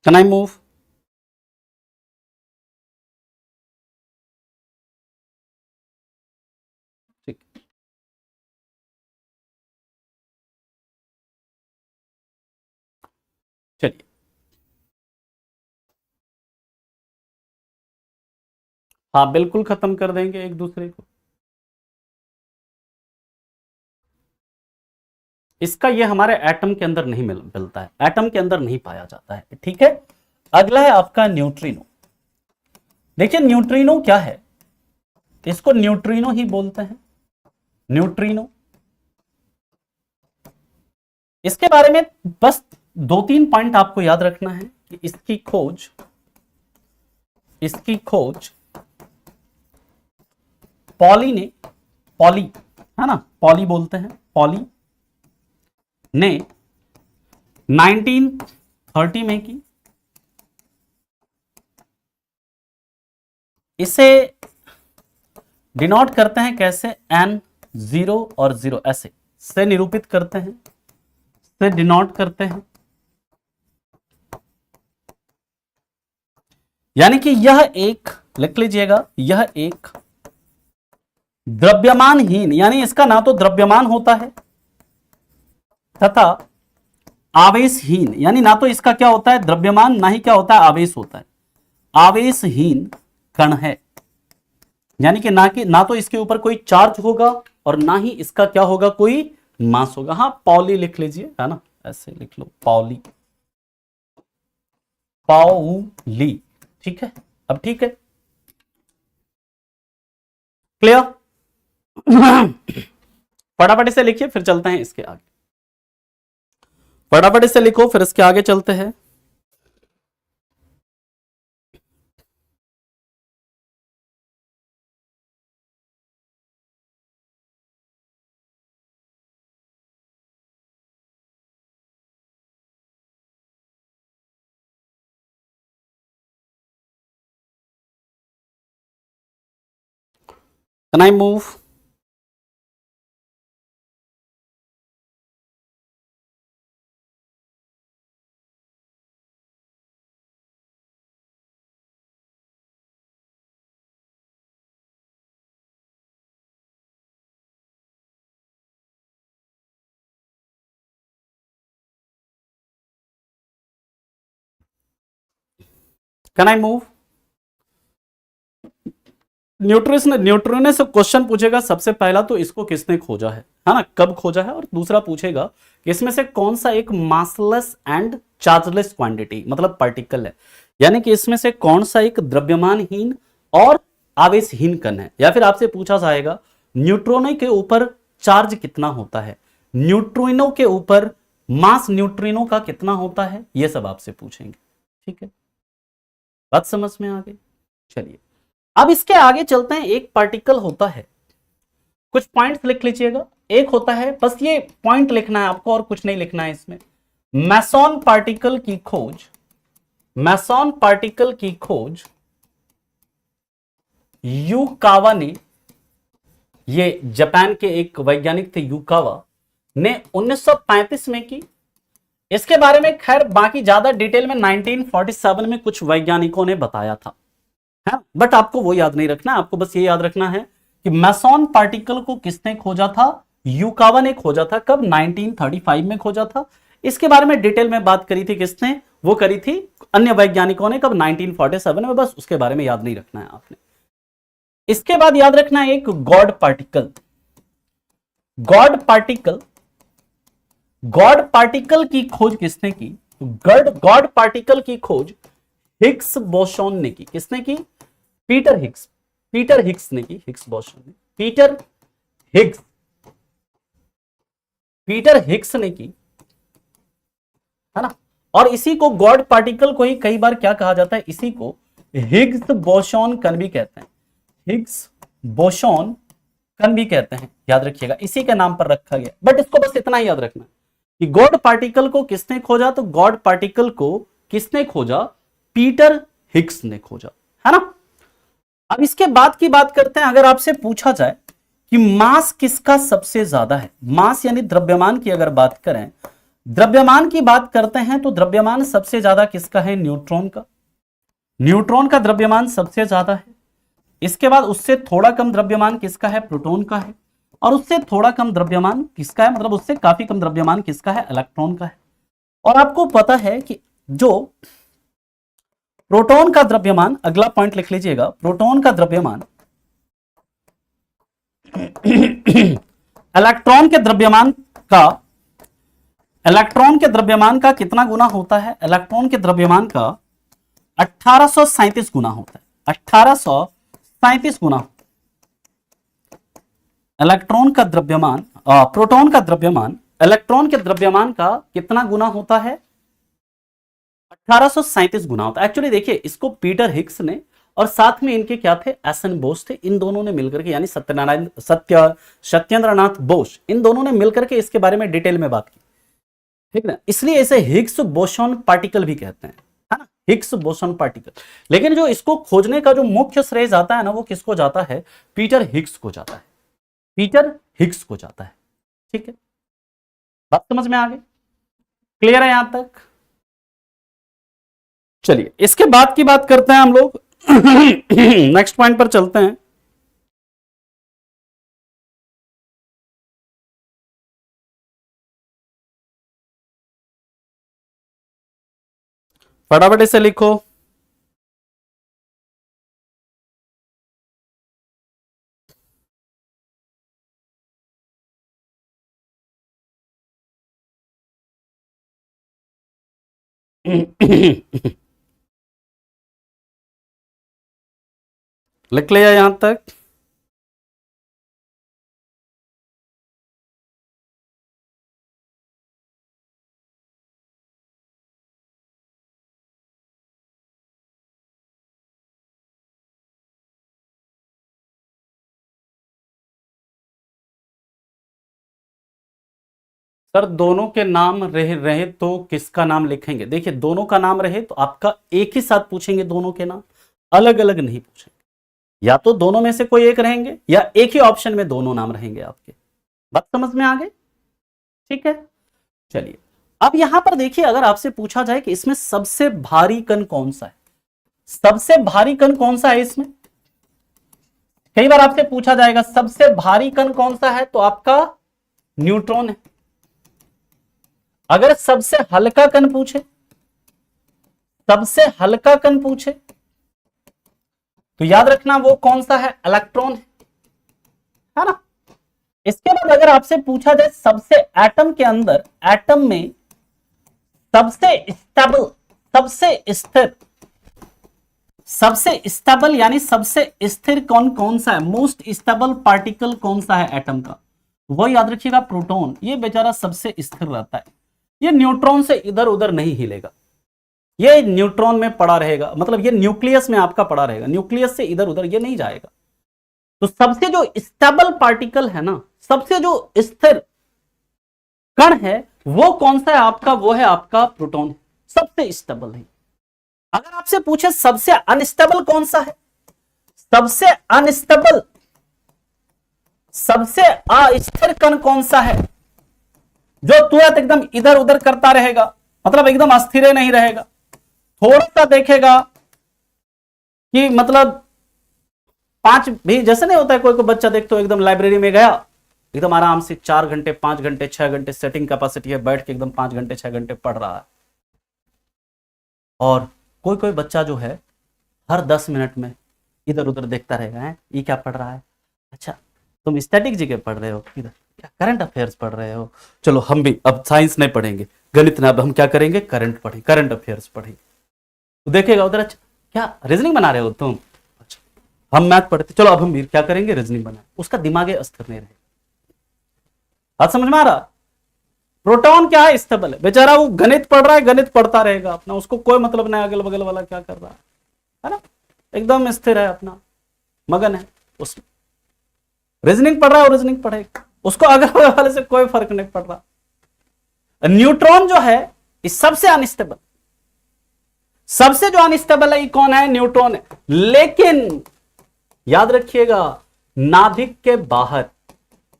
Can I move? ठीक, चलिए। हाँ, बिल्कुल खत्म कर देंगे एक दूसरे को। इसका ये हमारे एटम के अंदर नहीं मिलता है, एटम के अंदर नहीं पाया जाता है। ठीक है, अगला है आपका न्यूट्रिनो। देखिए न्यूट्रिनो क्या है, इसको न्यूट्रिनो ही बोलते हैं, न्यूट्रिनो। इसके बारे में बस 2-3 पॉइंट आपको याद रखना है कि इसकी खोज पॉली ने, पॉली है ना, पॉली बोलते हैं, पॉली ने 1930 में की। इसे डिनोट करते हैं कैसे? N0 और 0 ऐसे से निरूपित करते हैं, से डिनोट करते हैं। यानी कि यह एक, लिख लीजिएगा, यह एक द्रव्यमानहीन, यानी इसका ना तो द्रव्यमान होता है तथा आवेशहीन, यानी ना तो इसका क्या होता है द्रव्यमान, ना ही क्या होता है आवेश होता है, आवेशहीन कण है। यानी कि ना तो इसके ऊपर कोई चार्ज होगा और ना ही इसका क्या होगा कोई मास होगा। हाँ पॉली लिख लीजिए, है ना, ऐसे लिख लो पॉली, पाउली, ठीक है। अब ठीक है, क्लियर। फटाफट से लिखिए फिर चलते हैं इसके आगे, फटाफट से लिखो फिर इसके आगे चलते हैं। Can I move? Can I move? Neutrino से क्वेश्चन पूछेगा सबसे पहला तो इसको किसने खोजा है ना, कब खोजा है, और दूसरा पूछेगा कि इसमें से कौन सा एक मासलेस एंड चार्जलेस क्वांटिटी मतलब पार्टिकल है, यानी कि इसमें से कौन सा एक द्रव्यमानहीन और आवेशहीन कण है। या फिर आपसे पूछा जाएगा न्यूट्रॉनो के ऊपर चार्ज कितना होता है, न्यूट्रिनो के ऊपर मास न्यूट्रिनो का कितना होता है, यह सब आपसे पूछेंगे। ठीक है, बात समझ में आ गई? चलिए अब इसके आगे चलते हैं। एक पार्टिकल होता है, कुछ पॉइंट्स लिख लीजिएगा। एक होता है, बस ये पॉइंट लिखना है आपको और कुछ नहीं लिखना है इसमें, मैसॉन पार्टिकल की खोज, मैसॉन पार्टिकल की खोज यूकावा ने, ये जापान के एक वैज्ञानिक थे यूकावा ने 1935 में की। इसके बारे में खैर बाकी ज्यादा डिटेल में 1947 में कुछ वैज्ञानिकों ने बताया था, है, बट आपको वो याद नहीं रखना, आपको बस ये याद रखना है कि मैसॉन पार्टिकल को किसने खोजा था, यूकावा ने खोजा था। कब? 1935 में खोजा था। इसके बारे में डिटेल में बात करी थी किसने, वो करी थी अन्य वैज्ञानिकों ने, कब? 1947 में। बस उसके बारे में याद नहीं रखना है आपने। इसके बाद याद रखना है एक God particle, God particle, God particle की खोज किसने की? गॉड पार्टिकल की खोज हिग्स बोसॉन ने की। किसने की? पीटर हिग्स, पीटर हिग्स ने की, हिग्स बोसॉन ने, पीटर हिग्स, पीटर हिग्स ने की, है ना। और इसी को गॉड पार्टिकल को ही कई बार क्या कहा जाता है, इसी को हिग्स बोसॉन कण भी कहते हैं, हिग्स बोसॉन कण भी कहते हैं, याद रखिएगा, इसी के नाम पर रखा गया। बट इसको बस इतना ही याद रखना कि गॉड पार्टिकल को किसने खोजा, तो गॉड पार्टिकल को किसने खोजा? पीटर हिग्स ने खोजा, है ना। अब इसके बाद की बात करते हैं। अगर आपसे पूछा जाए कि मास किसका सबसे ज्यादा है, मास यानी द्रव्यमान की अगर बात करें, द्रव्यमान की बात करते हैं तो द्रव्यमान सबसे ज्यादा किसका है? न्यूट्रॉन का, न्यूट्रॉन का द्रव्यमान सबसे ज्यादा है। इसके बाद उससे थोड़ा कम द्रव्यमान किसका है? प्रोटॉन का है। और उससे थोड़ा कम द्रव्यमान किसका है, मतलब उससे काफी कम द्रव्यमान किसका है? इलेक्ट्रॉन का है। और आपको पता है कि जो प्रोटॉन का द्रव्यमान, अगला पॉइंट लिख लीजिएगा, प्रोटॉन का द्रव्यमान इलेक्ट्रॉन के द्रव्यमान का, इलेक्ट्रॉन के द्रव्यमान का कितना गुना होता है? इलेक्ट्रॉन के द्रव्यमान का 1837 गुना होता है, 1837 गुना। इलेक्ट्रॉन का द्रव्यमान, प्रोटॉन का द्रव्यमान इलेक्ट्रॉन के द्रव्यमान का कितना गुना होता है? 1837 गुना होता है। एक्चुअली देखिए, इसको पीटर हिग्स ने और साथ में इनके क्या थे? एसन बोस थे। इन दोनों ने मिलकर के, यानी सत्येंद्रनाथ बोस, इन दोनों ने मिलकर के इसके बारे में डिटेल में बात की, ठीक ना। इसलिए इसे हिग्स बोसॉन पार्टिकल भी कहते हैं, है ना, हिग्स बोसॉन पार्टिकल। लेकिन जो इसको खोजने का जो मुख्य श्रेय जाता है ना, वो किसको जाता है? पीटर हिग्स को जाता है, पीटर हिग्स को जाता है। ठीक है, बात समझ में आ गई? क्लियर है यहां तक? चलिए इसके बाद की बात करते हैं हम लोग। नेक्स्ट पॉइंट पर चलते हैं। फटाफट इसे लिखो। लिख लिया यहां तक? सर दोनों के नाम रहे रहे तो किसका नाम लिखेंगे? देखिए दोनों का नाम रहे तो आपका एक ही साथ पूछेंगे, दोनों के नाम अलग अलग नहीं पूछेंगे। या तो दोनों में से कोई एक रहेंगे या एक ही ऑप्शन में दोनों नाम रहेंगे आपके। बात समझ में आ गई? ठीक है, चलिए अब यहां पर देखिए, अगर आपसे पूछा जाए कि इसमें सबसे भारी कण कौन सा है, सबसे भारी कण कौन सा है इसमें, कई बार आपसे पूछा जाएगा सबसे भारी कण कौन सा है, तो आपका न्यूट्रॉन है। अगर सबसे हल्का कण पूछे, सबसे हल्का कण पूछे तो याद रखना वो कौन सा है, इलेक्ट्रॉन है ना। इसके बाद अगर आपसे पूछा जाए सबसे एटम के अंदर, एटम में सबसे स्टेबल, सबसे स्थिर, सबसे स्टेबल यानी सबसे स्थिर कौन कौन सा है, मोस्ट स्टेबल पार्टिकल कौन सा है एटम का, वो याद रखिएगा प्रोटॉन। ये बेचारा सबसे स्थिर रहता है, ये न्यूट्रॉन से इधर उधर नहीं हिलेगा, ये न्यूट्रॉन में पड़ा रहेगा, मतलब ये न्यूक्लियस में आपका पड़ा रहेगा, न्यूक्लियस से इधर उधर ये नहीं जाएगा। तो सबसे जो स्टेबल पार्टिकल है ना, सबसे जो स्थिर कण है वो कौन सा है आपका, वो है आपका प्रोटॉन, सबसे स्टेबल है। अगर आपसे पूछे सबसे अनस्टेबल कौन सा है, सबसे अनस्टेबल, सबसे अस्थिर कण कौन सा है, जो तुरंत एकदम इधर उधर करता रहेगा, मतलब एकदम अस्थिर नहीं रहेगा, थोड़ा सा देखेगा कि मतलब पांच भी, जैसे नहीं होता है कोई कोई बच्चा देखते हो एकदम लाइब्रेरी में गया, एकदम आराम से 4 घंटे 5 घंटे 6 घंटे सेटिंग कैपेसिटी है, बैठ के एकदम 5 घंटे 6 घंटे पढ़ रहा है। और कोई कोई बच्चा जो है हर 10 मिनट में इधर उधर देखता रहेगा, है ये क्या पढ़ रहा है, अच्छा तुम स्टैटिक जी के पढ़ रहे हो, इधर क्या करंट अफेयर्स पढ़ रहे हो, चलो हम भी अब साइंस नहीं पढ़ेंगे, गणित ना, अब हम क्या करेंगे, करंट पढ़ेंगे, करंट अफेयर्स पढ़ेंगे। तो देखेगा उधर, अच्छा क्या रीजनिंग बना रहे हो तुम, अच्छा हम मैथ पढ़ते, चलो अब हम भी क्या करेंगे, रीजनिंग बनाए, उसका दिमाग अस्थिर नहीं रहेगा। बात समझ में आ रहा? प्रोटॉन क्या है, स्टेबल है, बेचारा वो गणित पढ़ रहा है, गणित पढ़ता रहेगा अपना, उसको कोई मतलब नहीं अगल बगल वाला क्या कर रहा है ना, एकदम स्थिर है, अपना मगन है उसमें, रीजनिंग पढ़ रहा है और रीजनिंग पढ़ेगा, उसको अगल बगल वाले से कोई फर्क नहीं पड़ रहा। न्यूट्रॉन जो है इस सबसे अनस्टेबल, सबसे जो अनस्टेबल है ये कौन है, न्यूट्रॉन है। लेकिन याद रखिएगा नाभिक के बाहर,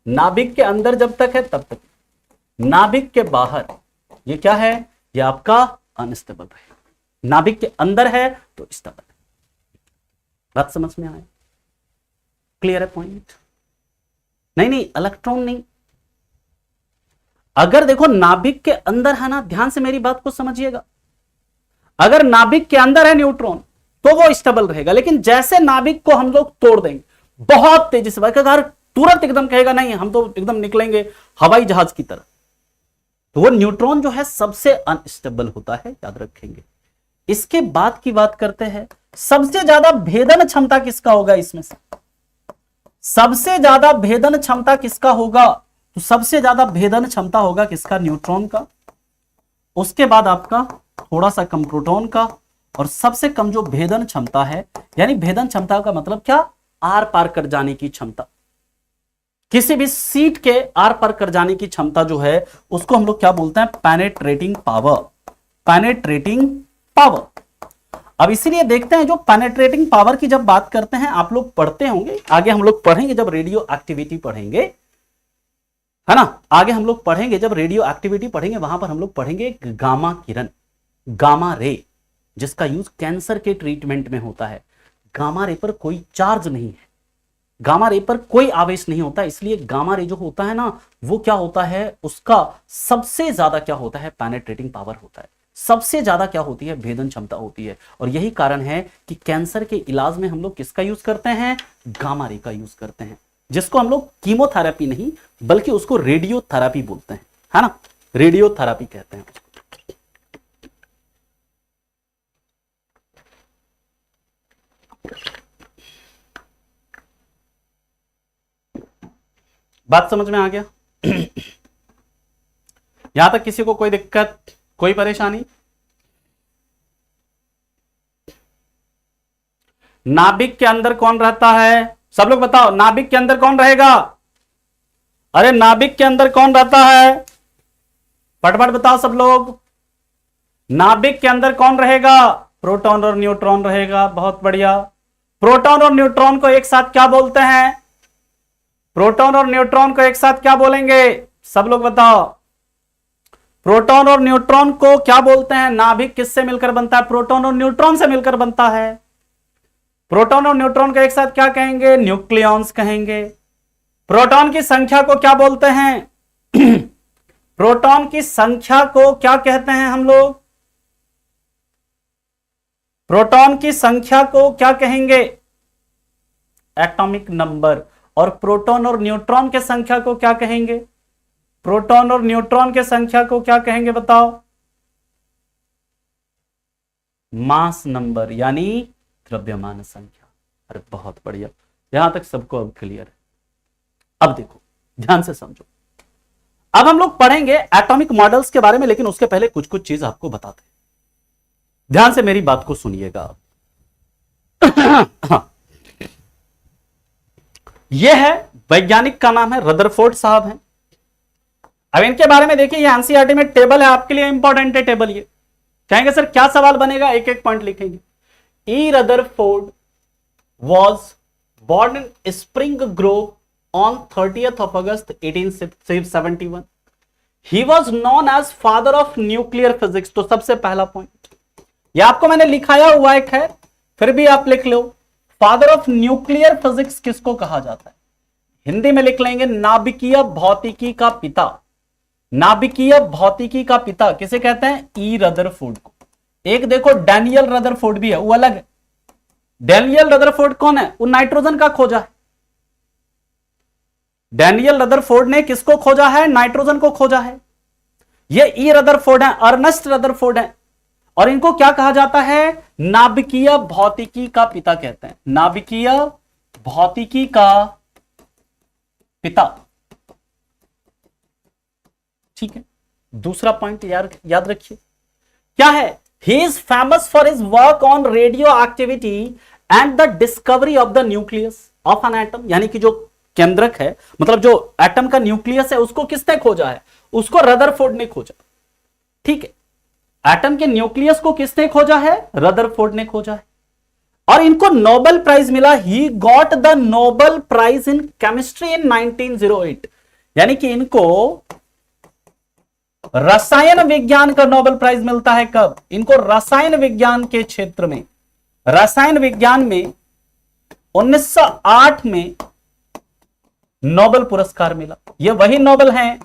नाभिक के अंदर जब तक है तब तक, नाभिक के बाहर ये क्या है, ये आपका अनस्टेबल है, नाभिक के अंदर है तो स्टेबल है। बात समझ में आए? क्लियर है पॉइंट? नहीं नहीं इलेक्ट्रॉन नहीं, अगर देखो नाभिक के अंदर है ना, ध्यान से मेरी बात को समझिएगा, अगर नाभिक के अंदर है न्यूट्रॉन तो वो स्टेबल रहेगा, लेकिन जैसे नाभिक को हम लोग तोड़ देंगे बहुत तेजी से, अगर तुरंत एकदम कहेगा नहीं हम तो एकदम निकलेंगे हवाई जहाज की तरह, तो वो न्यूट्रॉन जो है सबसे अनस्टेबल होता है, याद रखेंगे। इसके बाद की बात करते हैं, सबसे ज्यादा भेदन क्षमता किसका होगा इसमें से, सबसे ज्यादा भेदन क्षमता किसका होगा, तो सबसे ज्यादा भेदन क्षमता होगा किसका, न्यूट्रॉन का, उसके बाद आपका थोड़ा सा कम प्रोटॉन का, और सबसे कम जो भेदन क्षमता है, यानी भेदन क्षमता का मतलब क्या, आर पार कर जाने की क्षमता, किसी भी सीट के आर पार कर जाने की क्षमता जो है उसको हम लोग क्या बोलते हैं, पेनेट्रेटिंग पावर, पेनेट्रेटिंग पावर। अब इसीलिए देखते हैं जो पेनेट्रेटिंग पावर की जब बात करते हैं, आप लोग पढ़ते होंगे, आगे हम लोग पढ़ेंगे जब रेडियो एक्टिविटी पढ़ेंगे, है ना, आगे हम लोग पढ़ेंगे जब रेडियो एक्टिविटी पढ़ेंगे, वहां पर हम लोग पढ़ेंगे गामा किरण, गामा रे, जिसका यूज कैंसर के ट्रीटमेंट में होता है। गामा रे पर कोई चार्ज नहीं है, गामा रे पर कोई आवेश नहीं होता, इसलिए गामा रे जो होता है ना, वो क्या होता है, उसका सबसे ज्यादा क्या होता है, पेनेट्रेटिंग पावर होता है। सबसे ज्यादा क्या होती है, भेदन क्षमता होती है। और यही कारण है कि कैंसर के इलाज में हम लोग किसका यूज करते हैं, गामा रे का यूज करते हैं, जिसको हम लोग कीमोथेरेपी नहीं बल्कि उसको रेडियोथेरेपी बोलते हैं, है ना, रेडियोथेरेपी कहते हैं। बात समझ में आ गया? यहां तक किसी को कोई दिक्कत, कोई परेशानी? नाभिक के अंदर कौन रहता है, सब लोग बताओ, नाभिक के अंदर कौन रहेगा? अरे नाभिक के अंदर कौन रहता है, फटफट बताओ सब लोग। नाभिक के अंदर कौन रहेगा? प्रोटॉन और न्यूट्रॉन रहेगा। बहुत बढ़िया। प्रोटॉन और न्यूट्रॉन को एक साथ क्या बोलते हैं? प्रोटॉन और न्यूट्रॉन को एक साथ क्या बोलेंगे, सब लोग बताओ। प्रोटॉन और न्यूट्रॉन को क्या बोलते हैं? नाभिक किससे मिलकर बनता है? प्रोटॉन और न्यूट्रॉन से मिलकर बनता है। प्रोटॉन और न्यूट्रॉन को एक साथ क्या कहेंगे? न्यूक्लियॉन्स कहेंगे। प्रोटॉन की संख्या को क्या बोलते हैं? प्रोटॉन की संख्या को क्या कहते हैं हम लोग? प्रोटॉन की संख्या को क्या कहेंगे? Atomic number. और प्रोटॉन और न्यूट्रॉन के संख्या को क्या कहेंगे? प्रोटॉन और न्यूट्रॉन के संख्या को क्या कहेंगे बताओ? मास नंबर, यानी द्रव्यमान संख्या। अरे बहुत बढ़िया, यहां तक सबको अब क्लियर है। अब देखो, ध्यान से समझो। अब हम लोग पढ़ेंगे एटॉमिक मॉडल्स के बारे में, लेकिन उसके पहले कुछ कुछ चीज आपको बताते हैं। ध्यान से मेरी बात को सुनिएगा। यह है वैज्ञानिक का नाम है रदरफोर्ड साहब हैं। अब इनके बारे में देखिए, ये एनसीईआरटी में टेबल है, आपके लिए इंपॉर्टेंट है टेबल। ये कहेंगे सर क्या सवाल बनेगा, एक एक पॉइंट लिखेंगे। E Rutherford was born in Spring Grove on 30th of August 1871. He was known as father of nuclear physics. तो सबसे पहला पॉइंट ये आपको मैंने लिखाया हुआ एक है, फिर भी आप लिख लो। फादर ऑफ न्यूक्लियर फिजिक्स किसको कहा जाता है? हिंदी में लिख लेंगे नाभिकीय भौतिकी का पिता। नाभिकीय भौतिकी का पिता किसे कहते हैं? ई रदरफोर्ड को। एक देखो डैनियल रदरफोर्ड भी है, वो अलग है। डैनियल रदरफोर्ड कौन है? वो नाइट्रोजन का खोजा है। डैनियल रदरफोर्ड ने किसको खोजा है? नाइट्रोजन को खोजा है। ये ई रदरफोर्ड है, अर्नेस्ट रदरफोर्ड है, और इनको क्या कहा जाता है? नाभिकीय भौतिकी का पिता कहते हैं। नाभिकीय भौतिकी का पिता, ठीक है। दूसरा पॉइंट याद रखिए क्या है? He is famous for his work on radio activity and the discovery of the nucleus of an atom. यानी कि जो केंद्रक है, मतलब जो एटम का न्यूक्लियस है, उसको किसने खोजा है? उसको रदरफोर्ड ने खोजा, ठीक है। एटम के न्यूक्लियस को किसने खोजा है? रदरफोर्ड ने खोजा है। और इनको नोबेल प्राइज मिला। He got the Nobel prize in chemistry in 1908। यानी कि इनको रसायन विज्ञान का नोबेल प्राइज मिलता है। कब? इनको रसायन विज्ञान के क्षेत्र में, रसायन विज्ञान में 1908 में नोबेल पुरस्कार मिला। ये वही नोबेल हैं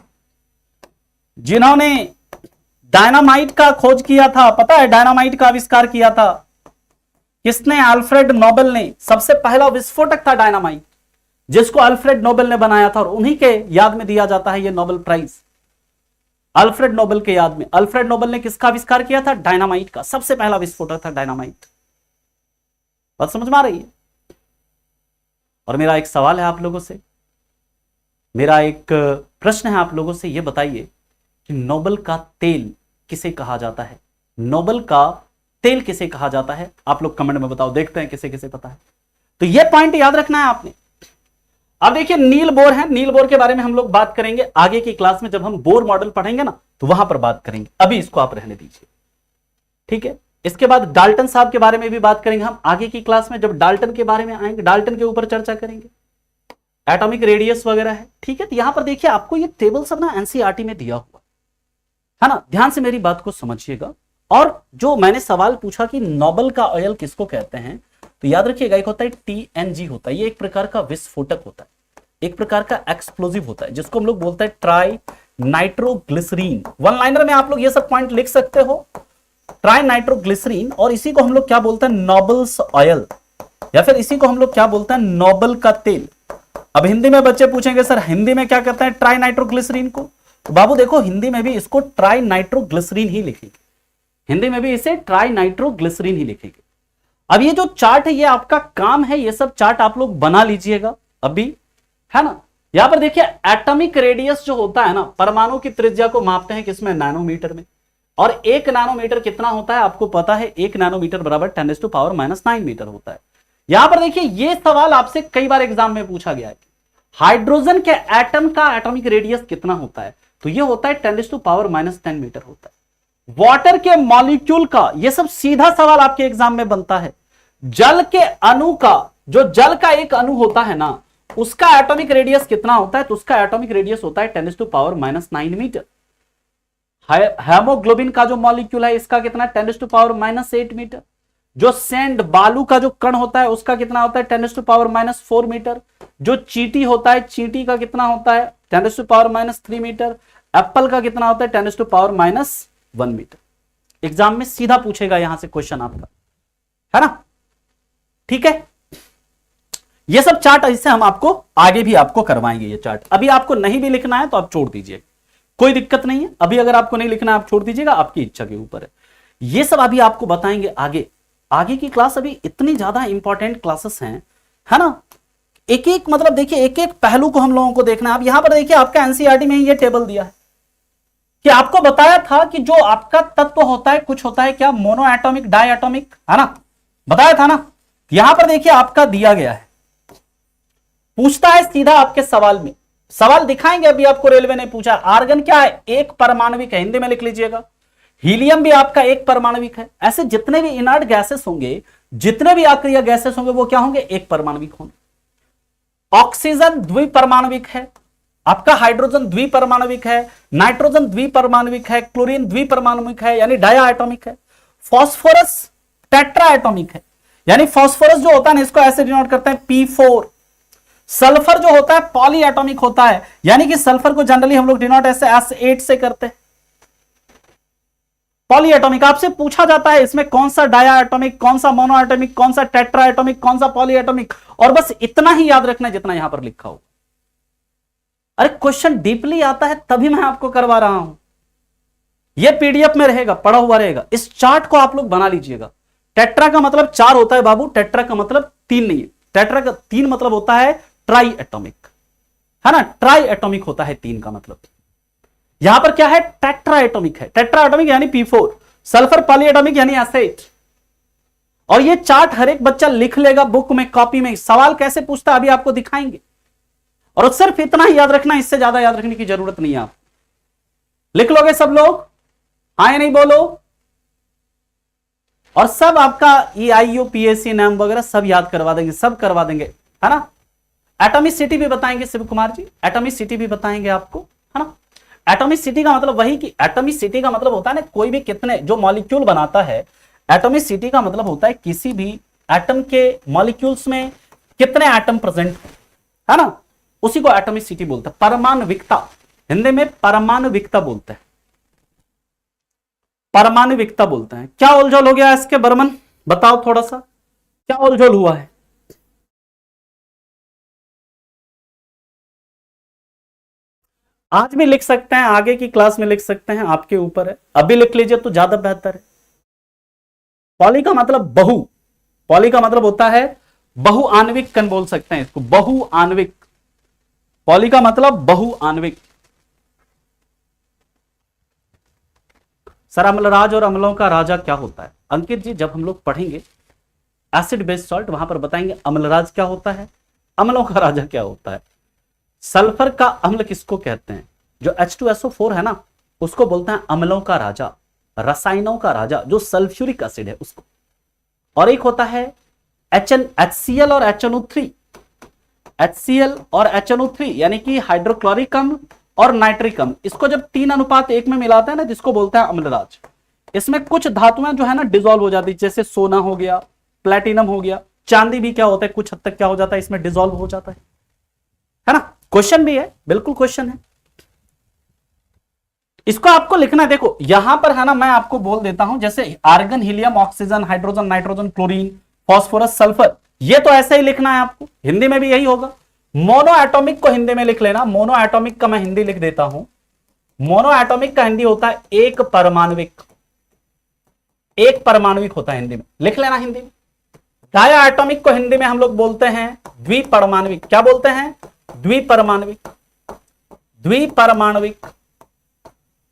जिन्होंने डायनामाइट का खोज किया था। पता है डायनामाइट का आविष्कार किया था किसने? अल्फ्रेड नोबेल ने। सबसे पहला विस्फोटक था डायनामाइट, जिसको अल्फ्रेड नोबेल ने बनाया था, और उन्हीं के याद में दिया जाता है यह नोबेल प्राइज। अल्फ्रेड नोबेल के याद में। अल्फ्रेड नोबेल ने किसका आविष्कार किया था? डायनामाइट का। सबसे पहला विस्फोटक था डायनामाइट। बात समझ में आ रही है? और मेरा एक सवाल है आप लोगों से, मेरा एक प्रश्न है आप लोगों से, यह बताइए कि नोबेल का तेल किसे कहा जाता है? नोबेल का तेल किसे कहा जाता है? आप लोग कमेंट में बताओ, देखते हैं किसे किसे पता है। तो यह पॉइंट याद रखना है आपने। अब देखिए नील बोर है, नील बोर के बारे में हम लोग बात करेंगे आगे की क्लास में, जब हम बोर मॉडल पढ़ेंगे ना, तो वहां पर बात करेंगे। अभी इसको आप रहने दीजिए, ठीक है। इसके बाद डाल्टन साहब के बारे में भी बात करेंगे हम आगे की क्लास में, जब डाल्टन के बारे में आएंगे, डाल्टन के ऊपर चर्चा करेंगे। एटॉमिक रेडियस वगैरह है, ठीक है। तो यहां पर देखिए आपको ये टेबल सब ना एनसीईआरटी में दिया हुआ है ना। ध्यान से मेरी बात को समझिएगा। और जो मैंने सवाल पूछा कि नोबेल का ऑयल किसको कहते हैं, तो याद रखिएगा एक होता है टीएनजी होता है, ये एक प्रकार का विस्फोटक होता है, एक प्रकार का एक्सप्लोजिव होता है, जिसको हम लोग बोलते हैं ट्राई नाइट्रोग्लिसरीन। वन लाइनर में आप लोग ये सब पॉइंट लिख सकते हो, ट्राई नाइट्रोग्लिसरीन, और इसी को हम लोग क्या बोलते हैं, नोबल्स ऑयल, या फिर इसी को हम लोग क्या बोलते हैं, नोबल का तेल। अब हिंदी में बच्चे पूछेंगे सर हिंदी में क्या कहते हैं ट्राई नाइट्रोग्लिसरीन को, तो बाबू देखो हिंदी में भी इसको ट्राई नाइट्रोग्लिसरीन ही लिखेंगे, हिंदी में भी इसे ट्राई नाइट्रोग्लिसरीन ही लिखेंगे। अब ये जो चार्ट है ये आपका काम है, ये सब चार्ट आप लोग बना लीजिएगा अभी, है ना। यहां पर देखिए एटॉमिक रेडियस जो होता है ना, परमाणु की त्रिज्या को मापते हैं किसमें, नैनोमीटर में, और 1 नैनोमीटर कितना होता है आपको पता है, 1 नैनोमीटर बराबर 10⁻⁹ मीटर होता है। यहां पर देखिए ये सवाल आपसे कई बार एग्जाम में पूछा गया है, हाइड्रोजन के एटम का एटॉमिक रेडियस कितना होता है, तो ये होता है 10⁻⁻10 मीटर होता है। वाटर के मॉलिक्यूल का, ये सब सीधा सवाल आपके एग्जाम में बनता है। जल के अणु का, जो जल का एक अणु होता है ना, उसका एटॉमिक रेडियस कितना होता है, तो उसका एटॉमिक रेडियस होता है 10⁻⁹ मीटर। हेमोग्लोबिन का जो मॉलिक्यूल है इसका कितना है, 10⁻⁸ मीटर। जो सैंड बालू का जो कण होता है उसका कितना होता है, 10⁻⁴ मीटर। जो चींटी होता है, चींटी का कितना होता है, 10⁻⁻3 मीटर। एप्पल का कितना होता है, 10⁻⁻1 मीटर। एग्जाम में सीधा पूछेगा यहां से क्वेश्चन आपका, है ना, ठीक है। ये सब चार्ट इससे हम आपको आगे भी आपको करवाएंगे। ये चार्ट अभी आपको नहीं भी लिखना है तो आप छोड़ दीजिए, कोई दिक्कत नहीं है। अभी अगर आपको नहीं लिखना है आप छोड़ दीजिएगा, आपकी इच्छा के ऊपर है। ये सब अभी आपको बताएंगे आगे, आगे की क्लास अभी इतनी ज्यादा इंपॉर्टेंट क्लासेस हैं, है ना। एक एक मतलब देखिए एक एक पहलू को हम लोगों को देखना है। अब यहां पर देखिए आपका एनसीईआरटी में ही ये टेबल दिया है कि आपको बताया था कि जो आपका तत्व होता है, कुछ होता है क्या, मोनो एटॉमिक, डाई एटॉमिक, है ना, बताया था ना। यहां पर देखिए आपका दिया गया है, पूछता है सीधा आपके सवाल में, सवाल दिखाएंगे अभी आपको, रेलवे ने पूछा आर्गन क्या है, एक परमाणविक है, हिंदी में लिख लीजिएगा। हीलियम भी आपका एक परमाणविक है। ऐसे जितने भी इनर्ट गैसेस होंगे, जितने भी अक्रिय गैसेस होंगे, वो क्या होंगे, एक परमाणविक होंगे। ऑक्सीजन द्विपरमाणविक है, आपका हाइड्रोजन द्विपरमाणविक है, नाइट्रोजन द्विपरमाणविक है, क्लोरीन द्विपरमाणविक है यानी डाया एटॉमिक है। फॉस्फोरस टेट्रा एटॉमिक है, यानी फॉस्फोरस जो होता है ना, इसको ऐसे डिनोट करते हैं P4। सल्फर जो होता है पॉली एटॉमिक होता है, यानी कि सल्फर को जनरली हम लोग डिनोट ऐसे S8 से करते हैं, पॉली एटॉमिक। आपसे पूछा जाता है इसमें कौन सा डाया एटॉमिक, कौन सा मोनो एटॉमिक, कौन सा टेट्रा एटॉमिक, कौन सा पॉली एटॉमिक, और बस इतना ही याद रखना जितना यहां पर लिखा हो। अरे क्वेश्चन डीपली आता है तभी मैं आपको करवा रहा हूं। यह पीडीएफ में रहेगा, पढ़ा हुआ रहेगा। इस चार्ट को आप लोग बना लीजिएगा। टेट्रा का मतलब 4 होता है बाबू, टेट्रा का मतलब 3 नहीं है। टेट्रा का 3 मतलब होता है ट्राई एटॉमिक, है ना, ट्राई एटॉमिक होता है 3 का मतलब। यहां पर क्या है, टेट्रा एटॉमिक है, टेट्रा एटॉमिक यानी P4, सल्फर पॉली एटॉमिक यानी S8। और ये चार्ट हर एक बच्चा लिख लेगा बुक में, कॉपी में। सवाल कैसे पूछता है अभी आपको दिखाएंगे, और सिर्फ इतना ही याद रखना, इससे ज्यादा याद रखने की जरूरत नहीं है। आप लिख लोगे सब लोग, हाँ या नहीं बोलो। और सब आपका EIU PSC नाम वगैरह सब याद करवा देंगे, सब करवा देंगे, है ना। एटॉमिसिटी भी बताएंगे शिव कुमार जी, एटॉमिसिटी भी बताएंगे आपको, है ना। एटॉमिसिटी का मतलब वही कि एटॉमिसिटी का मतलब होता है ना, कोई भी कितने जो मॉलिक्यूल बनाता है, एटॉमिसिटी का मतलब होता है किसी भी एटम के मॉलिक्यूल्स में कितने एटम प्रेजेंट है ना, उसी को एटॉमिसिटी बोलते हैं। परमाणुविकता, हिंदी में परमाणुविकता बोलते हैं, परमाणुविकता बोलते हैं। क्या उलझोल हो गया इसके बर्मन, बताओ थोड़ा सा, क्या उलझोल हुआ है। आज भी लिख सकते हैं, आगे की क्लास में लिख सकते हैं, आपके ऊपर है। अभी लिख लीजिए तो ज्यादा बेहतर है। पॉली का मतलब बहु, पॉली का मतलब होता है बहुआण्विक कण बोल सकते हैं इसको, बहुआण्विक। पॉली का मतलब बहुआण्विक। सर अम्लराज और अम्लों का राजा क्या होता है? अंकित जी जब हम लोग पढ़ेंगे एसिड बेस सॉल्ट, वहां पर बताएंगे अम्लराज क्या होता है, अम्लों का राजा क्या होता है। सल्फर का अम्ल किसको कहते हैं? जो H2SO4 है ना, उसको बोलते हैं अम्लों का राजा, रसायनों का राजा, जो सल्फ्यूरिक एसिड है उसको। और एक होता है HCl और HNO3, HCl और HNO3 यानी कि हाइड्रोक्लोरिक अम्ल और नाइट्रिक अम्ल। इसको जब 3:1 में मिलाते हैं ना, जिसको बोलते हैं अम्लराज। इसमें कुछ धातुएं जो है ना डिसॉल्व हो जाती है, जैसे सोना हो गया, प्लेटिनम हो गया, चांदी भी क्या होता है कुछ हद तक क्या हो जाता है, इसमें डिसॉल्व हो जाता है ना। क्वेश्चन भी है, बिल्कुल क्वेश्चन है। इसको आपको लिखना है, देखो यहां पर है ना, मैं आपको बोल देता हूं, जैसे argon, helium, oxygen, hydrogen, nitrogen, chlorine, phosphorus, sulphur, ये तो ऐसे ही लिखना है आपको, हिंदी में भी यही होगा। मोनो एटॉमिक को हिंदी में लिख लेना, मोनो एटॉमिक का मैं हिंदी लिख देता हूं। मोनो एटॉमिक का हिंदी होता है एक परमाणुविक, एक परमाणुविक होता है हिंदी में, लिख लेना हिंदी में। डाया एटॉमिक को हिंदी में हम लोग बोलते हैं द्विपरमाणुविक, क्या बोलते हैं? द्विपरमाणुविक, द्विपरमाणुविक।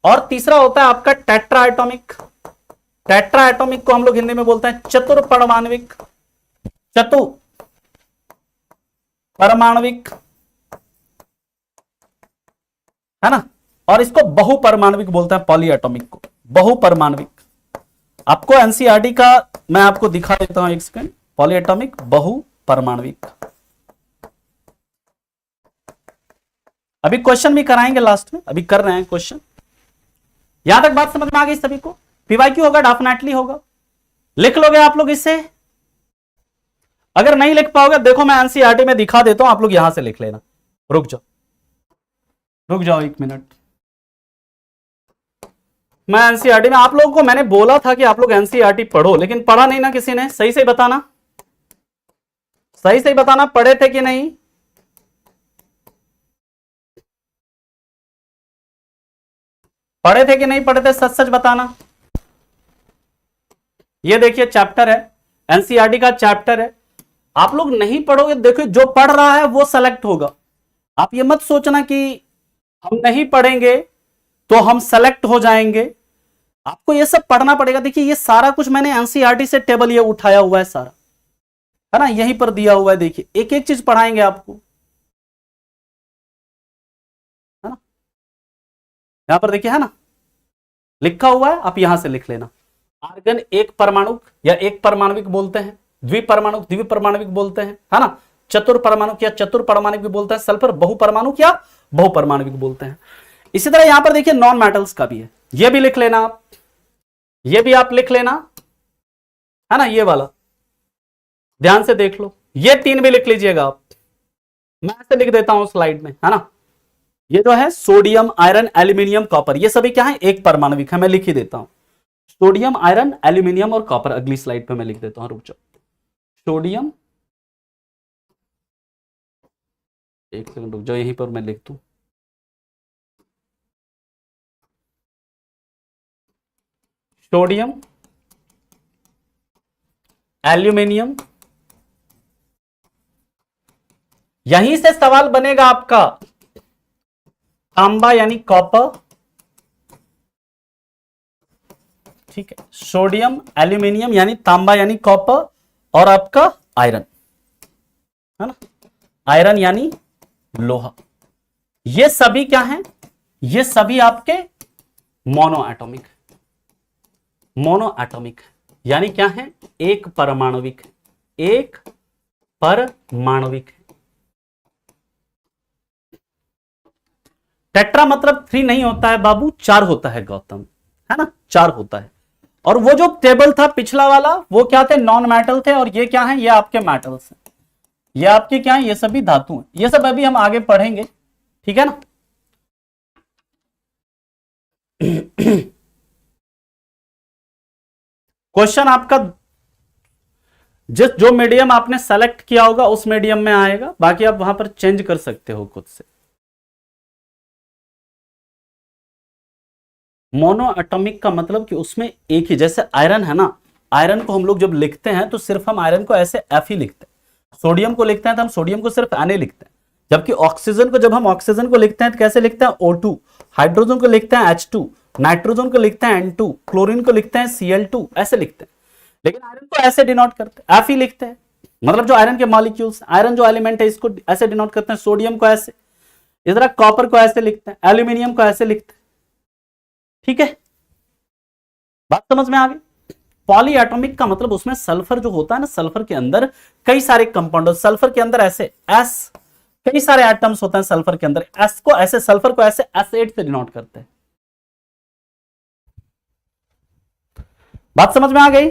और तीसरा होता है आपका टेट्रा एटॉमिक, टेट्रा एटॉमिक को हम लोग हिंदी में बोलते हैं चतुर्परमाणुविक, चतु परमाणुविक, है ना। और इसको बहुपरमाणुविक बोलते हैं, पॉली एटॉमिक को बहुपरमाणुविक। आपको एनसीईआरटी का मैं आपको दिखा देता हूं, एक सेकंड। Poly atomic, बहुपरमाणुविक। अभी क्वेश्चन भी कराएंगे लास्ट में, अभी कर रहे हैं क्वेश्चन। यहां तक बात समझ में आ गई सभी को? पीवाईक्यू होगा, डेफिनेटली होगा, लिख लोगे आप लोग इसे। अगर नहीं लिख पाओगे, देखो मैं एनसीईआरटी में दिखा देता हूं, आप लोग यहां से लिख लेना। रुक जाओ, रुक जाओ एक मिनट। मैं एनसीईआरटी में आप लोगों को मैंने बोला था कि आप लोग एनसीईआरटी पढ़ो, लेकिन पढ़ा नहीं ना किसी ने। सही से बताना, सही से बताना, पढ़े थे कि नहीं? पढ़े थे कि नहीं पढ़े थे, सच सच बताना। ये देखिए चैप्टर है, एनसीईआरटी का चैप्टर है। आप लोग नहीं पढ़ोगे, देखो जो पढ़ रहा है वो सेलेक्ट होगा। आप ये मत सोचना कि हम नहीं पढ़ेंगे तो हम सेलेक्ट हो जाएंगे। आपको ये सब पढ़ना पड़ेगा। देखिए ये सारा कुछ मैंने एनसीईआरटी से टेबल ये उठाया हुआ है सारा, है ना, यहीं पर दिया हुआ है। देखिए एक एक चीज पढ़ाएंगे आपको, है ना। यहां पर देखिए, है ना, लिखा हुआ है, आप यहां से लिख लेना। आर्गन एक परमाणु या एक परमाणुविक बोलते हैं, द्विपरमाणु द्विपरमाणुविक बोलते हैं, है ना। चतुर्परमाणु या चतुर्परमाणुविक भी बोलते हैं, सल्फर बहुपरमाणु या बहुपरमाणुविक बोलते हैं। इसी तरह यहां पर देखिए नॉन मेटल्स का भी है, ये भी लिख लेना आप, ये भी आप लिख लेना, है ना। ये वाला ध्यान से देख लो, ये तीन भी लिख लीजिएगा आप। मैं ऐसे लिख देता हूं स्लाइड में, है ना। ये जो है सोडियम, आयरन, एल्यूमिनियम, कॉपर, ये सभी क्या है? एक परमाणुविक है। मैं लिख ही देता हूं सोडियम, आयरन, एल्यूमिनियम और कॉपर। अगली स्लाइड पे मैं लिख देता हूं, रुक जाओ। सोडियम, एक सेकंड रुक जाओ, यहीं पर मैं लिख दूं। सोडियम, एल्यूमिनियम, यहीं से सवाल बनेगा आपका। तांबा यानी कॉपर, ठीक है। सोडियम, एल्यूमिनियम यानी तांबा यानी कॉपर, और आपका आयरन, है ना, आयरन यानी लोहा। ये सभी क्या हैं? ये सभी आपके मोनो एटॉमिक, मोनो एटॉमिक यानी क्या है? एक परमाणुविक, एक परमाणुविक। टेट्रा मतलब 3 नहीं होता है बाबू, 4 होता है गौतम, है ना, 4 होता है। और वो जो टेबल था पिछला वाला, वो क्या थे? नॉन मेटल थे। और ये क्या है? ये आपके मेटल्स हैं, ये आपके क्या है? ये सभी धातु हैं। ये सब अभी हम आगे पढ़ेंगे, ठीक है ना। क्वेश्चन आपका जिस जो मीडियम आपने सेलेक्ट किया होगा उस मीडियम में आएगा, बाकी आप वहां पर चेंज कर सकते हो खुद से। मोनो एटॉमिक का मतलब कि उसमें एक ही, जैसे आयरन है ना, आयरन को हम लोग जब लिखते हैं तो सिर्फ हम आयरन को ऐसे एफ ही लिखते हैं। सोडियम को लिखते हैं तो हम सोडियम को सिर्फ एन लिखते हैं। जबकि ऑक्सीजन को जब हम ऑक्सीजन को लिखते हैं तो कैसे लिखते हैं? O2। हाइड्रोजन को लिखते हैं H2, नाइट्रोजन को लिखते हैं N2, क्लोरीन को लिखते हैं Cl2, ऐसे लिखते हैं। लेकिन आयरन को ऐसे डिनोट करते हैं, एफ ही लिखते हैं। मतलब जो आयरन के मॉलिक्यूल्स, आयरन जो एलिमेंट है, इसको ऐसे डिनोट करते हैं। सोडियम को ऐसे, इस तरह कॉपर को ऐसे लिखते हैं, एल्यूमिनियम को ऐसे लिखते हैं, ठीक है। बात समझ में आ गई? पॉली एटॉमिक का मतलब उसमें सल्फर जो होता है ना, सल्फर के अंदर कई सारे कंपाउंड, सल्फर के अंदर ऐसे एस, कई सारे एटम्स होते हैं सल्फर के अंदर। एस को ऐसे, सल्फर को ऐसे S8 से डिनोट करते हैं। बात समझ में आ गई?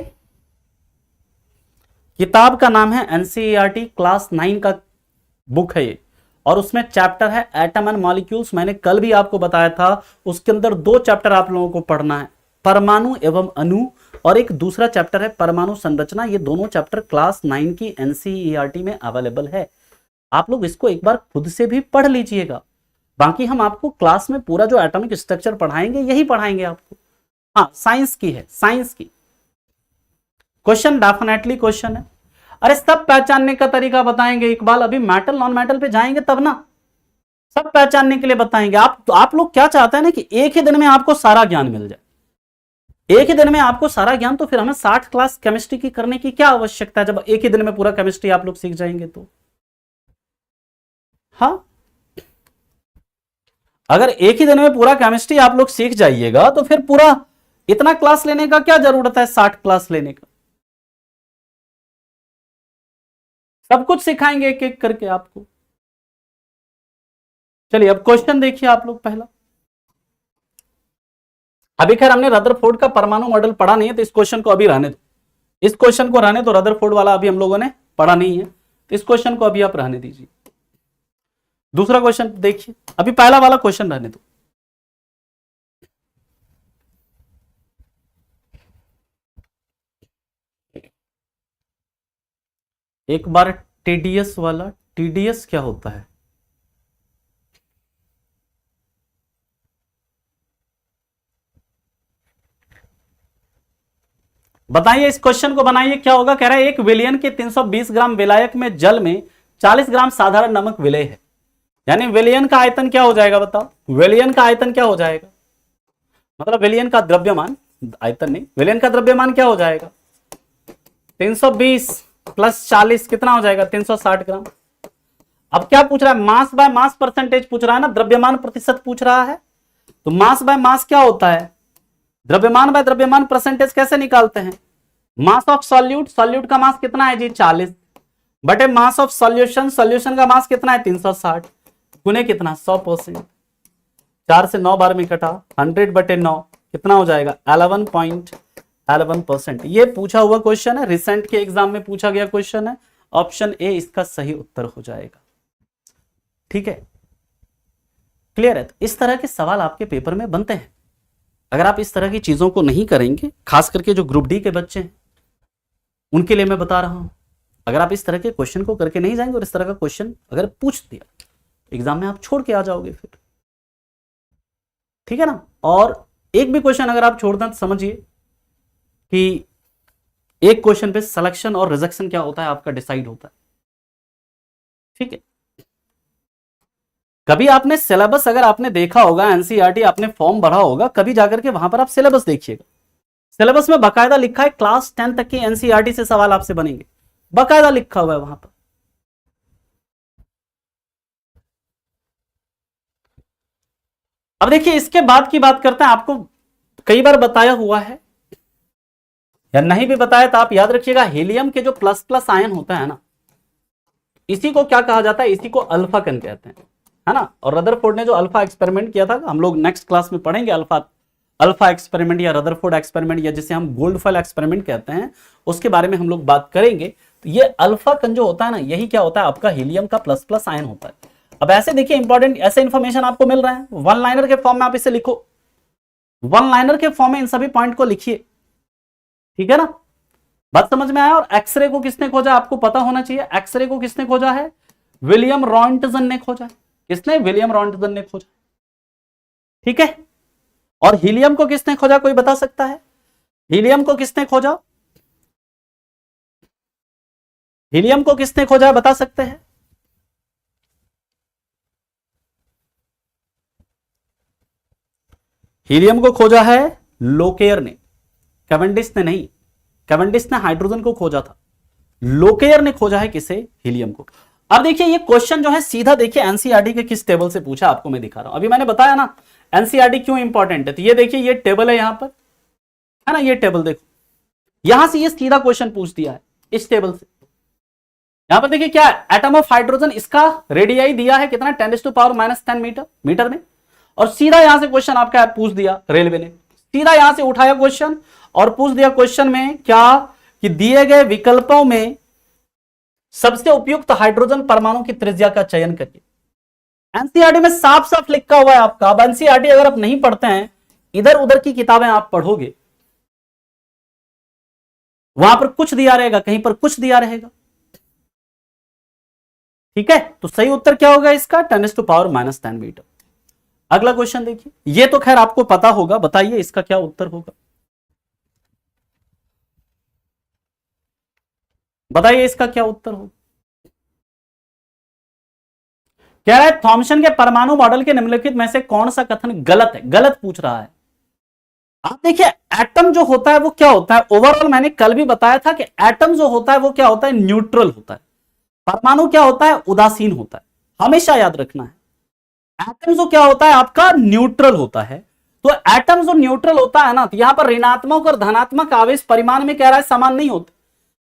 किताब का नाम है एनसीईआरटी क्लास 9 का बुक है ये, और उसमें चैप्टर है एटम एंड मॉलिक्यूल्स। मैंने कल भी आपको बताया था, उसके अंदर 2 चैप्टर आप लोगों को पढ़ना है, परमाणु एवं अणु, और एक दूसरा चैप्टर है परमाणु संरचना। ये दोनों चैप्टर क्लास 9 की एनसीईआरटी में अवेलेबल है। आप लोग इसको एक बार खुद से भी पढ़ लीजिएगा। बाकी हम आपको क्लास में पूरा जो एटॉमिक स्ट्रक्चर पढ़ाएंगे यही पढ़ाएंगे आपको। हाँ, साइंस की है, साइंस की। क्वेश्चन डेफिनेटली क्वेश्चन है। अरे सब पहचानने का तरीका बताएंगे इकबाल, अभी मेटल नॉन मेटल पे जाएंगे तब ना, सब पहचानने के लिए बताएंगे। आप लोग क्या चाहते हैं ना कि एक ही दिन में आपको सारा ज्ञान मिल जाए, एक ही दिन में आपको सारा ज्ञान। तो फिर हमें 60 क्लास केमिस्ट्री की करने की क्या आवश्यकता है, जब एक ही दिन में पूरा केमिस्ट्री आप लोग सीख जाएंगे तो। हाँ, अगर एक ही दिन में पूरा केमिस्ट्री आप लोग सीख जाइएगा तो फिर पूरा इतना क्लास लेने का क्या जरूरत है, 60 क्लास लेने का। सब कुछ सिखाएंगे एक एक करके आपको। चलिए अब क्वेश्चन देखिए आप लोग पहला। अभी खैर हमने रदरफोर्ड का परमाणु मॉडल पढ़ा नहीं है, तो इस क्वेश्चन को अभी रहने दो, इस क्वेश्चन को रहने दो। रदरफोर्ड वाला अभी हम लोगों ने पढ़ा नहीं है, तो इस क्वेश्चन को अभी आप रहने दीजिए। दूसरा क्वेश्चन देखिए, अभी पहला वाला क्वेश्चन रहने दो। एक बार टीडीएस वाला, टीडीएस क्या होता है? बताइए, इस क्वेश्चन को बनाइए। क्या होगा? कह रहा है 1 विलियन के 320 ग्राम विलायक में जल में 40 ग्राम साधारण नमक विलय है, यानी विलियन का आयतन क्या हो जाएगा? बताओ, विलियन का आयतन क्या हो जाएगा? मतलब विलियन का द्रव्यमान, आयतन नहीं, विलियन का द्रव्यमान क्या हो जाएगा? 320 प्लस 40 कितना हो जाएगा? 360 ग्राम। अब क्या पूछ रहा है? मास बाय मास परसेंटेज पूछ रहा है ना, द्रव्यमान प्रतिशत पूछ रहा है। तो मास बाय मास क्या होता है? द्रव्यमान बाय द्रव्यमान परसेंटेज कैसे निकालते हैं? मास ऑफ सॉल्यूट, सॉल्यूट का मास कितना है जी? 40 बटे मास ऑफ सॉल्यूशन, सॉल्यूशन का मास कितना है? 360 गुने कितना? 100%। 4 से 9 बार में कटा, 100 बटे 9 कितना हो जाएगा? 11.11%। ये पूछा हुआ क्वेश्चन है, रिसेंट के एग्जाम में पूछा गया क्वेश्चन है। ऑप्शन ए इसका सही उत्तर हो जाएगा। ठीक है, क्लियर है? तो इस तरह के सवाल आपके पेपर में बनते हैं। अगर आप इस तरह की चीजों को नहीं करेंगे, खास करके जो ग्रुप डी के बच्चे हैं उनके लिए मैं बता रहा हूं, अगर आप इस तरह के क्वेश्चन को करके नहीं जाएंगे और इस तरह का क्वेश्चन अगर पूछ दिया एग्जाम में, आप छोड़ के आ जाओगे फिर। ठीक है ना? और एक भी क्वेश्चन अगर आप छोड़ दें तो समझिए कि एक क्वेश्चन पे सिलेक्शन और रिजेक्शन क्या होता है आपका डिसाइड होता है। ठीक है, कभी आपने सिलेबस अगर आपने देखा होगा, एनसीईआरटी आपने फॉर्म भरा होगा, कभी जाकर के वहां पर आप सिलेबस देखिएगा। सिलेबस में बकायदा लिखा है क्लास 10 तक की एनसीईआरटी से सवाल आपसे बनेंगे, बकायदा लिखा हुआ है वहां पर। अब देखिए, इसके बाद की बात करते हैं। आपको कई बार बताया हुआ है या नहीं भी बताया तो आप याद रखिएगा, हीलियम के जो प्लस प्लस आयन होता है ना, इसी को क्या कहा जाता है? इसी को अल्फा कण कहते हैं, है ना। और रदरफोर्ड ने जो अल्फा एक्सपेरिमेंट किया था, हम लोग नेक्स्ट क्लास में पढ़ेंगे अल्फा एक्सपेरिमेंट या रदरफोर्ड एक्सपेरिमेंट, या जिसे हम गोल्डफेल एक्सपेरिमेंट कहते हैं, उसके बारे में हम लोग बात करेंगे। तो ये अल्फा कण जो होता है ना, यही क्या होता है? आपका हीलियम का प्लस प्लस आयन होता है। अब ऐसे देखिए, इंपॉर्टेंट ऐसे इंफॉर्मेशन आपको मिल रहा है, वन लाइनर के फॉर्म में आप इसे लिखो, वन लाइनर के फॉर्म में इन सभी पॉइंट को लिखिए। ठीक है ना, बात समझ में आया? और एक्सरे को किसने खोजा आपको पता होना चाहिए। एक्सरे को किसने खोजा है? विलियम रॉन्टजन ने खोजा। किसने? विलियम रॉन्टजन ने खोजा। ठीक है, और हीलियम को किसने खोजा? कोई बता सकता है? हीलियम को किसने खोजा? हीलियम को किसने खोजा, बता सकते हैं? हीलियम को खोजा है लोकेयर ने, कैवेंडिश ने नहीं। कैवेंडिश ने हाइड्रोजन को खोजा था, लोकेयर ने खोजा है किसे? हीलियम को। अब देखिए, ये क्वेश्चन जो है सीधा देखिए एनसीईआरटी के किस टेबल से पूछा आपको मैं दिखा रहा हूं। अभी मैंने बताया ना एनसीईआरटी क्यों इंपॉर्टेंट है। तो ये देखिए, ये टेबल है यहां पर, है ना, ये टेबल देखो, यहां से ये सीधा क्वेश्चन पूछ दिया है इस टेबल से। यहां पर देखिए क्या, एटम ऑफ हाइड्रोजन, इसका रेडियाई दिया है कितना? 10⁻⁻10 मीटर में, और सीधा यहां से क्वेश्चन आपका पूछ दिया रेलवे ने, सीधा यहां से उठाया क्वेश्चन और पूछ दिया क्वेश्चन में क्या, कि दिए गए विकल्पों में सबसे उपयुक्त हाइड्रोजन परमाणु की त्रिज्या का चयन करिए। एनसीईआरटी में साफ साफ लिखा हुआ है आपका। अब एनसीईआरटी अगर आप नहीं पढ़ते हैं, इधर उधर की किताबें आप पढ़ोगे, वहां पर कुछ दिया रहेगा, कहीं पर कुछ दिया रहेगा। ठीक है, तो सही उत्तर क्या होगा इसका? 10⁻⁻10 मीटर। अगला क्वेश्चन देखिए, ये तो खैर आपको पता होगा, बताइए इसका क्या उत्तर होगा, बताइए इसका क्या उत्तर होगा। कह रहा है थॉमसन के परमाणु मॉडल के निम्नलिखित में से कौन सा कथन गलत है? गलत पूछ रहा है। आप देखिए, एटम जो होता है वो क्या होता है ओवरऑल, मैंने कल भी बताया था कि एटम जो होता है वो क्या होता है? न्यूट्रल होता है। परमाणु क्या होता है? उदासीन होता है। हमेशा याद रखना है, एटम जो क्या होता है आपका? न्यूट्रल होता है। तो एटम जो न्यूट्रल होता है ना, तो यहां पर ऋणात्मक और धनात्मक आवेश परिमाण में कह रहा है समान नहीं होते,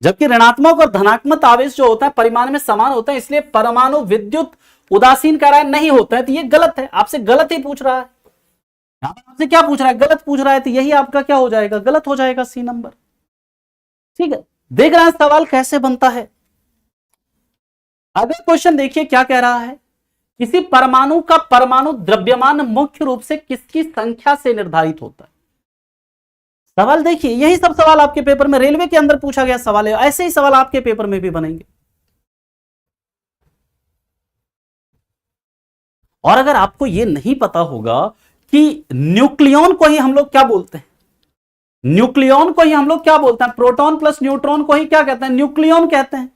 जबकि ऋणात्मक और धनात्मक आवेश जो होता है परिमाण में समान होता है, इसलिए परमाणु विद्युत उदासीन कह रहा है नहीं होता है। तो ये गलत है, आपसे गलत ही पूछ रहा है। आपसे क्या पूछ रहा है? गलत पूछ रहा है, तो यही आपका क्या हो जाएगा? गलत हो जाएगा, सी नंबर। ठीक है, देख रहे हैं सवाल कैसे बनता है। अगला क्वेश्चन देखिए क्या कह रहा है, किसी परमाणु का परमाणु द्रव्यमान मुख्य रूप से किसकी संख्या से निर्धारित होता है? सवाल देखिए, यही सब सवाल आपके पेपर में, रेलवे के अंदर पूछा गया सवाल है, ऐसे ही सवाल आपके पेपर में भी बनेंगे। और अगर आपको यह नहीं पता होगा कि न्यूक्लियन को ही हम लोग क्या बोलते हैं, न्यूक्लियन को ही हम लोग क्या बोलते हैं? प्रोटॉन प्लस न्यूट्रॉन को ही क्या कहते हैं? न्यूक्लियन कहते हैं।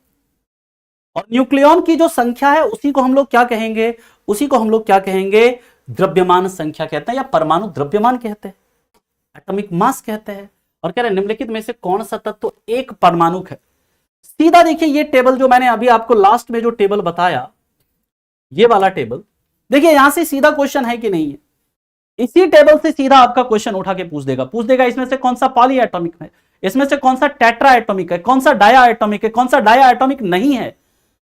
और न्यूक्लियन की जो संख्या है उसी को हम लोग क्या कहेंगे? उसी को हम लोग क्या कहेंगे? द्रव्यमान संख्या कहते हैं, या परमाणु द्रव्यमान कहते हैं, एटॉमिक मास कहते हैं। और कह रहे निम्नलिखित में से कौन सा तत्व एक परमाणु है? सीधा देखिए, ये टेबल जो मैंने अभी आपको लास्ट में जो टेबल बताया, ये वाला टेबल देखिए, यहां से सीधा क्वेश्चन है कि नहीं है? इसी टेबल से सीधा आपका क्वेश्चन उठा के पूछ देगा इसमें से कौन सा पॉली एटॉमिक है, इसमें से कौन सा टेट्रा एटॉमिक है, कौन सा डाया एटॉमिक है, कौन सा डाया एटॉमिक नहीं है,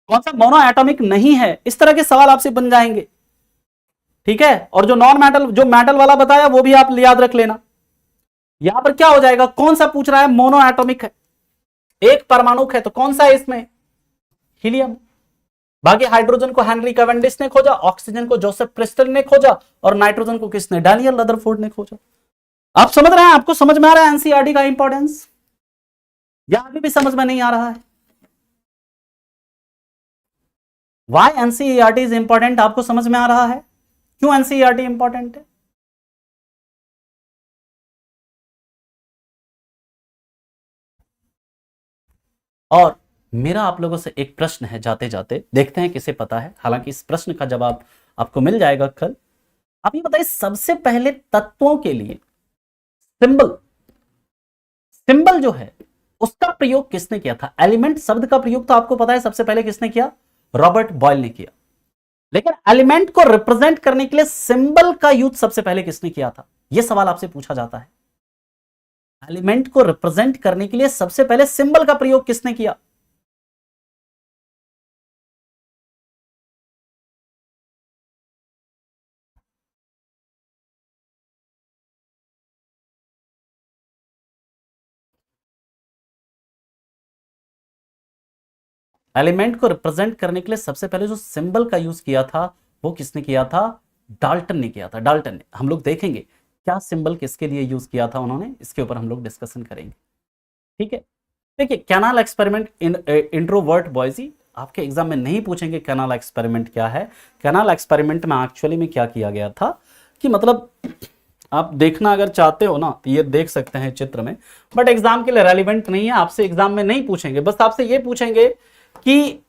कौन सा मोनो एटॉमिक नहीं है। इस तरह के सवाल आपसे बन जाएंगे। ठीक है, और जो नॉन मेटल, जो मेटल वाला बताया वो भी आप याद रख लेना। यहां पर क्या हो जाएगा? कौन सा पूछ रहा है? मोनो एटॉमिक है, एक परमाणु है, तो कौन सा है इसमें? हीलियम। बाकी हाइड्रोजन को हेनरी कैवेंडिश ने खोजा, ऑक्सीजन को जोसेफ प्रिस्टल ने खोजा, और नाइट्रोजन को किसने? डैनियल रदरफोर्ड ने खोजा। आप समझ रहे हैं? आपको समझ में आ रहा है एनसीईआरटी का इंपॉर्टेंस, या अभी भी समझ में नहीं आ रहा है? वाई एनसीईआरटी इज इंपॉर्टेंट, आपको समझ में आ रहा है क्यों एनसीईआरटी इंपॉर्टेंट है? और मेरा आप लोगों से एक प्रश्न है जाते जाते, देखते हैं किसे पता है, हालांकि इस प्रश्न का जवाब आपको मिल जाएगा कल। आप ये बताइए, सबसे पहले तत्वों के लिए सिंबल, सिंबल जो है उसका प्रयोग किसने किया था? एलिमेंट शब्द का प्रयोग तो आपको पता है सबसे पहले किसने किया? रॉबर्ट बॉयल ने किया। लेकिन एलिमेंट को रिप्रेजेंट करने के लिए सिंबल का यूज सबसे पहले किसने किया था? यह सवाल आपसे पूछा जाता है। एलिमेंट को रिप्रेजेंट करने के लिए सबसे पहले सिंबल का प्रयोग किसने किया? एलिमेंट को रिप्रेजेंट करने के लिए सबसे पहले जो सिंबल का यूज किया था वो किसने किया था? डाल्टन ने किया था। डाल्टन ने। हम लोग देखेंगे क्या सिंबल किसके लिए यूज किया था उन्होंने, इसके ऊपर हम लोग डिस्कशन करेंगे। ठीक है, देखिए कैनाल एक्सपेरिमेंट इंट्रोवर्ट बॉयजी, आपके एग्जाम में नहीं पूछेंगे कैनाल एक्सपेरिमेंट क्या है। कैनाल एक्सपेरिमेंट में एक्चुअली में क्या किया गया था कि मतलब आप देखना अगर चाहते हो ना तो ये देख सकते हैं चित्र में, बट एग्जाम के लिए रेलिवेंट नहीं है, आपसे एग्जाम में नहीं पूछेंगे। बस आपसे ये पूछेंगे कि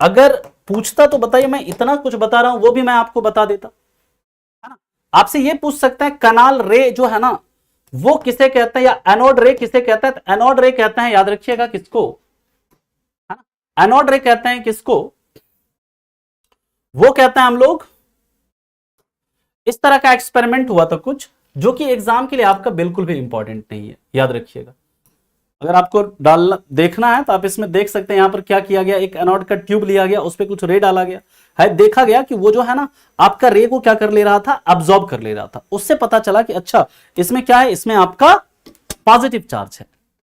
अगर पूछता तो बताइए, मैं इतना कुछ बता रहा हूं वो भी मैं आपको बता देता, है ना। आपसे ये पूछ सकते हैं कैनाल रे जो है ना वो किसे कहते हैं, या एनोड रे किसे कहते हैं? तो एनोड रे कहते हैं, याद रखिएगा किसको, है ना, एनोड रे कहते हैं किसको? वो कहते हैं हम लोग, इस तरह का एक्सपेरिमेंट हुआ था कुछ जो कि एग्जाम के लिए आपका बिल्कुल भी इंपॉर्टेंट नहीं है, याद रखिएगा। अगर आपको डालना देखना है तो आप इसमें देख सकते हैं, यहां पर क्या किया गया, एक एनोड का ट्यूब लिया गया, उस पर कुछ रे डाला गया है, देखा गया कि वो जो है ना आपका रे को क्या कर ले रहा था, अब्सॉर्ब कर ले रहा था। उससे पता चला कि अच्छा इसमें क्या है, इसमें आपका पॉजिटिव चार्ज है।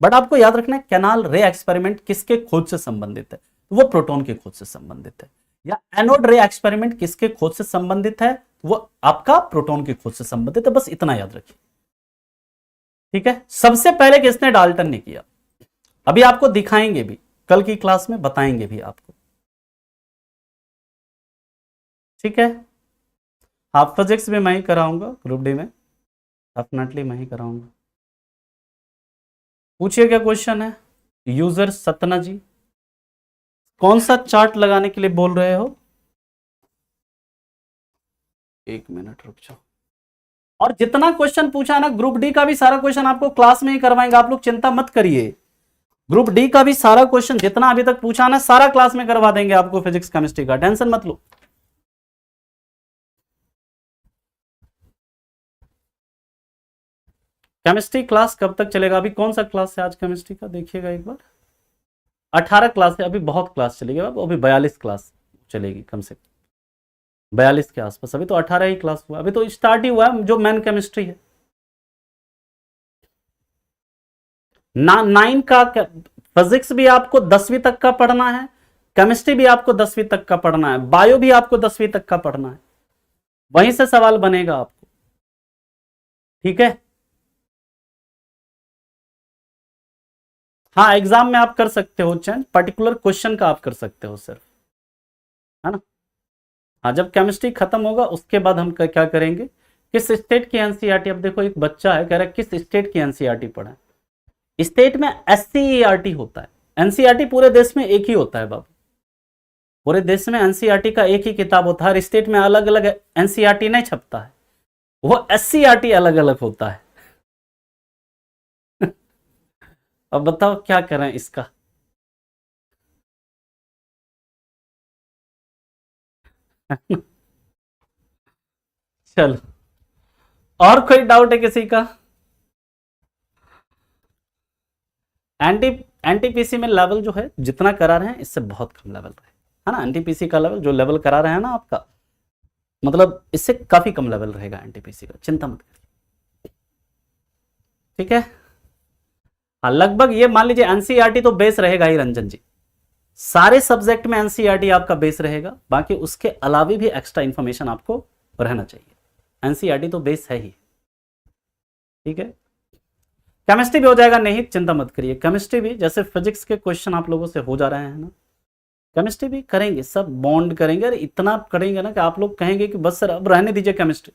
बट आपको याद रखना है कैनाल रे एक्सपेरिमेंट किसके खोज से संबंधित है? वो प्रोटॉन के खोज से संबंधित है। या एनोड रे एक्सपेरिमेंट किसके खोज से संबंधित है? वो आपका प्रोटॉन की खोज से संबंधित है, बस इतना याद रखिए। ठीक है, सबसे पहले किसने? डाल्टन ने किया। अभी आपको दिखाएंगे भी, कल की क्लास में बताएंगे भी आपको। ठीक है, हाफ फिजिक्स भी मैं ही कराऊंगा ग्रुप डी में, डेफिनेटली मैं ही कराऊंगा। पूछिए क्या क्वेश्चन है। यूजर सतना जी, कौन सा चार्ट लगाने के लिए बोल रहे हो? एक मिनट रुक जाओ। और जितना क्वेश्चन पूछा ना, ग्रुप डी का भी सारा क्वेश्चन आपको क्लास में ही करवाएंगे, आप लोग चिंता मत करिए। ग्रुप डी का भी सारा क्वेश्चन जितना अभी तक पूछा ना, सारा क्लास में करवा देंगे आपको, फिजिक्स केमिस्ट्री का, टेंशन मत लो। केमिस्ट्री क्लास कब तक चलेगा? अभी कौन सा क्लास है आज केमिस्ट्री का, देखिएगा एक बार। 18 क्लास है, अभी बहुत क्लास चलेगी, अभी 42 क्लास चलेगी कम से कम, 42 के आसपास। अभी तो 18 ही क्लास हुआ, अभी तो स्टार्ट ही हुआ है जो मेन केमिस्ट्री है। 9 का फिजिक्स भी आपको 10वीं तक का पढ़ना है, केमिस्ट्री भी आपको 10वीं तक का पढ़ना है, बायो भी आपको 10वीं तक का पढ़ना है, वहीं से सवाल बनेगा आपको। ठीक है, हाँ एग्जाम में आप कर सकते हो चेंज, पर्टिकुलर क्वेश्चन का आप कर सकते हो सिर्फ, है ना। हाँ, जब केमिस्ट्री खत्म होगा उसके बाद हम क्या करेंगे, किस स्टेट की एनसीईआरटी। अब देखो एक बच्चा है कह रहा है किस स्टेट की एनसीईआरटी पढ़े। स्टेट में एससीईआरटी होता है, एनसीईआरटी पूरे देश में एक ही होता है बाबू, पूरे देश में एनसीईआरटी का एक ही किताब होता है, हर स्टेट में अलग अलग एनसीईआरटी नहीं छपता है, वो एससीईआरटी अलग अलग होता है। अब बताओ क्या करें इसका। चलो, और कोई डाउट है किसी का? एंटी एनटीपीसी में लेवल जो है जितना करा रहे हैं इससे बहुत कम लेवल रहे, है ना। एनटीपीसी का लेवल जो लेवल करा रहे हैं ना आपका, मतलब इससे काफी कम लेवल रहेगा एनटीपीसी का, चिंता मत करिए। ठीक है, हाँ लगभग ये मान लीजिए एनसीईआरटी तो बेस रहेगा ही रंजन जी, सारे सब्जेक्ट में एनसीईआरटी आपका बेस रहेगा, बाकी उसके अलावा भी एक्स्ट्रा इंफॉर्मेशन आपको रहना चाहिए, एनसीईआरटी तो बेस है ही। ठीक है, केमिस्ट्री भी हो जाएगा, नहीं चिंता मत करिए, केमिस्ट्री भी जैसे फिजिक्स के क्वेश्चन आप लोगों से हो जा रहे हैं ना, केमिस्ट्री भी करेंगे, सब बॉन्ड करेंगे, और इतना करेंगे ना कि आप लोग कहेंगे कि बस सर अब रहने दीजिए केमिस्ट्री,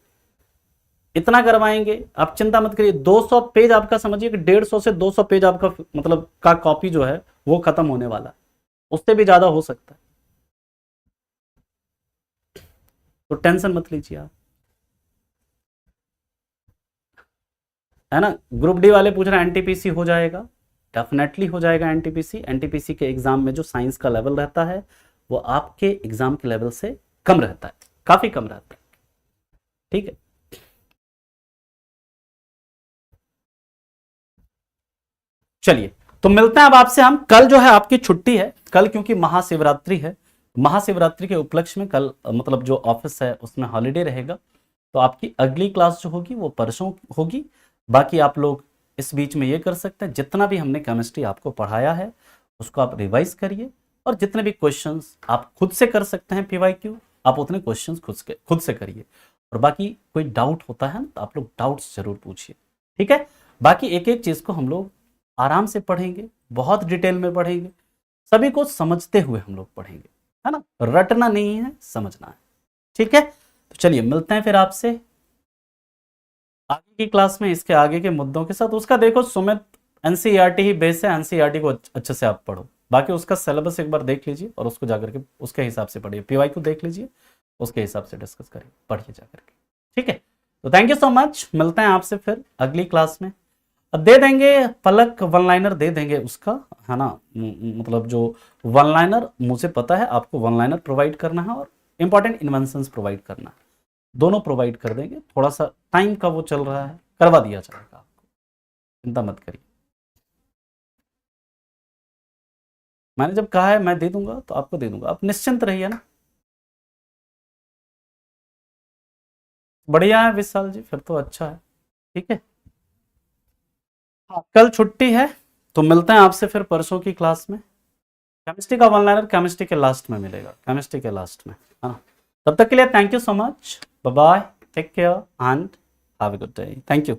इतना करवाएंगे, आप चिंता मत करिए। 200 पेज आपका समझिए कि 150 से 200 पेज आपका मतलब का कॉपी जो है वो खत्म होने वाला है, उससे भी ज्यादा हो सकता है, तो टेंशन मत लीजिए आप, है ना। ग्रुप डी वाले पूछ रहे हैं एनटीपीसी हो जाएगा, डेफिनेटली हो जाएगा एनटीपीसी। एनटीपीसी के एग्जाम में जो साइंस का लेवल रहता है वो आपके एग्जाम के लेवल से कम रहता है, काफी कम रहता है। ठीक है, चलिए तो मिलते हैं अब आपसे हम कल। जो है आपकी छुट्टी है कल, क्योंकि महाशिवरात्रि है, महाशिवरात्रि के उपलक्ष्य में कल मतलब जो ऑफिस है उसमें हॉलीडे रहेगा, तो आपकी अगली क्लास जो होगी वो परसों होगी। बाकी आप लोग इस बीच में ये कर सकते हैं, जितना भी हमने केमिस्ट्री आपको पढ़ाया है उसको आप रिवाइज करिए, और जितने भी क्वेश्चंस आप खुद से कर सकते हैं पीवाईक्यू, आप उतने क्वेश्चंस खुद से करिए। और बाकी कोई डाउट होता है ना तो आप लोग डाउट्स जरूर पूछिए। ठीक है, बाकी एक एक चीज को हम लोग आराम से पढ़ेंगे, बहुत डिटेल में पढ़ेंगे, सभी को समझते हुए हम लोग पढ़ेंगे, है ना, रटना नहीं है, समझना है। ठीक है, तो चलिए मिलते हैं फिर आपसे आगे की क्लास में इसके आगे के मुद्दों के साथ। उसका देखो सुमित, एनसीईआरटी ही बेस है, एनसीईआरटी को अच्छे से आप पढ़ो, बाकी उसका सिलेबस एक बार देख लीजिए और उसको जाकर के उसके हिसाब से पढ़िए, पीवाई को देख लीजिए, उसके हिसाब से डिस्कस करिए, पढ़िए जाकर के। ठीक है, तो थैंक यू सो मच, मिलते हैं आपसे फिर अगली क्लास में। दे देंगे पलक वन लाइनर दे देंगे उसका, है ना, मतलब जो वन लाइनर मुझे पता है आपको वन लाइनर प्रोवाइड करना है और इंपॉर्टेंट इन्वेंशंस प्रोवाइड करना है, दोनों प्रोवाइड कर देंगे। थोड़ा सा टाइम का वो चल रहा है, करवा दिया जाएगा आपको, चिंता मत करिए। मैंने जब कहा है मैं दे दूंगा तो आपको दे दूंगा, आप निश्चिंत रहिए ना। बढ़िया है विशाल जी, फिर तो अच्छा है। ठीक है, हाँ कल छुट्टी है, तो मिलते हैं आपसे फिर परसों की क्लास में। केमिस्ट्री का वन लाइनर केमिस्ट्री के लास्ट में मिलेगा, केमिस्ट्री के लास्ट में, है ना। तब तक के लिए thank you so much, bye bye, take care and have a good day, thank you.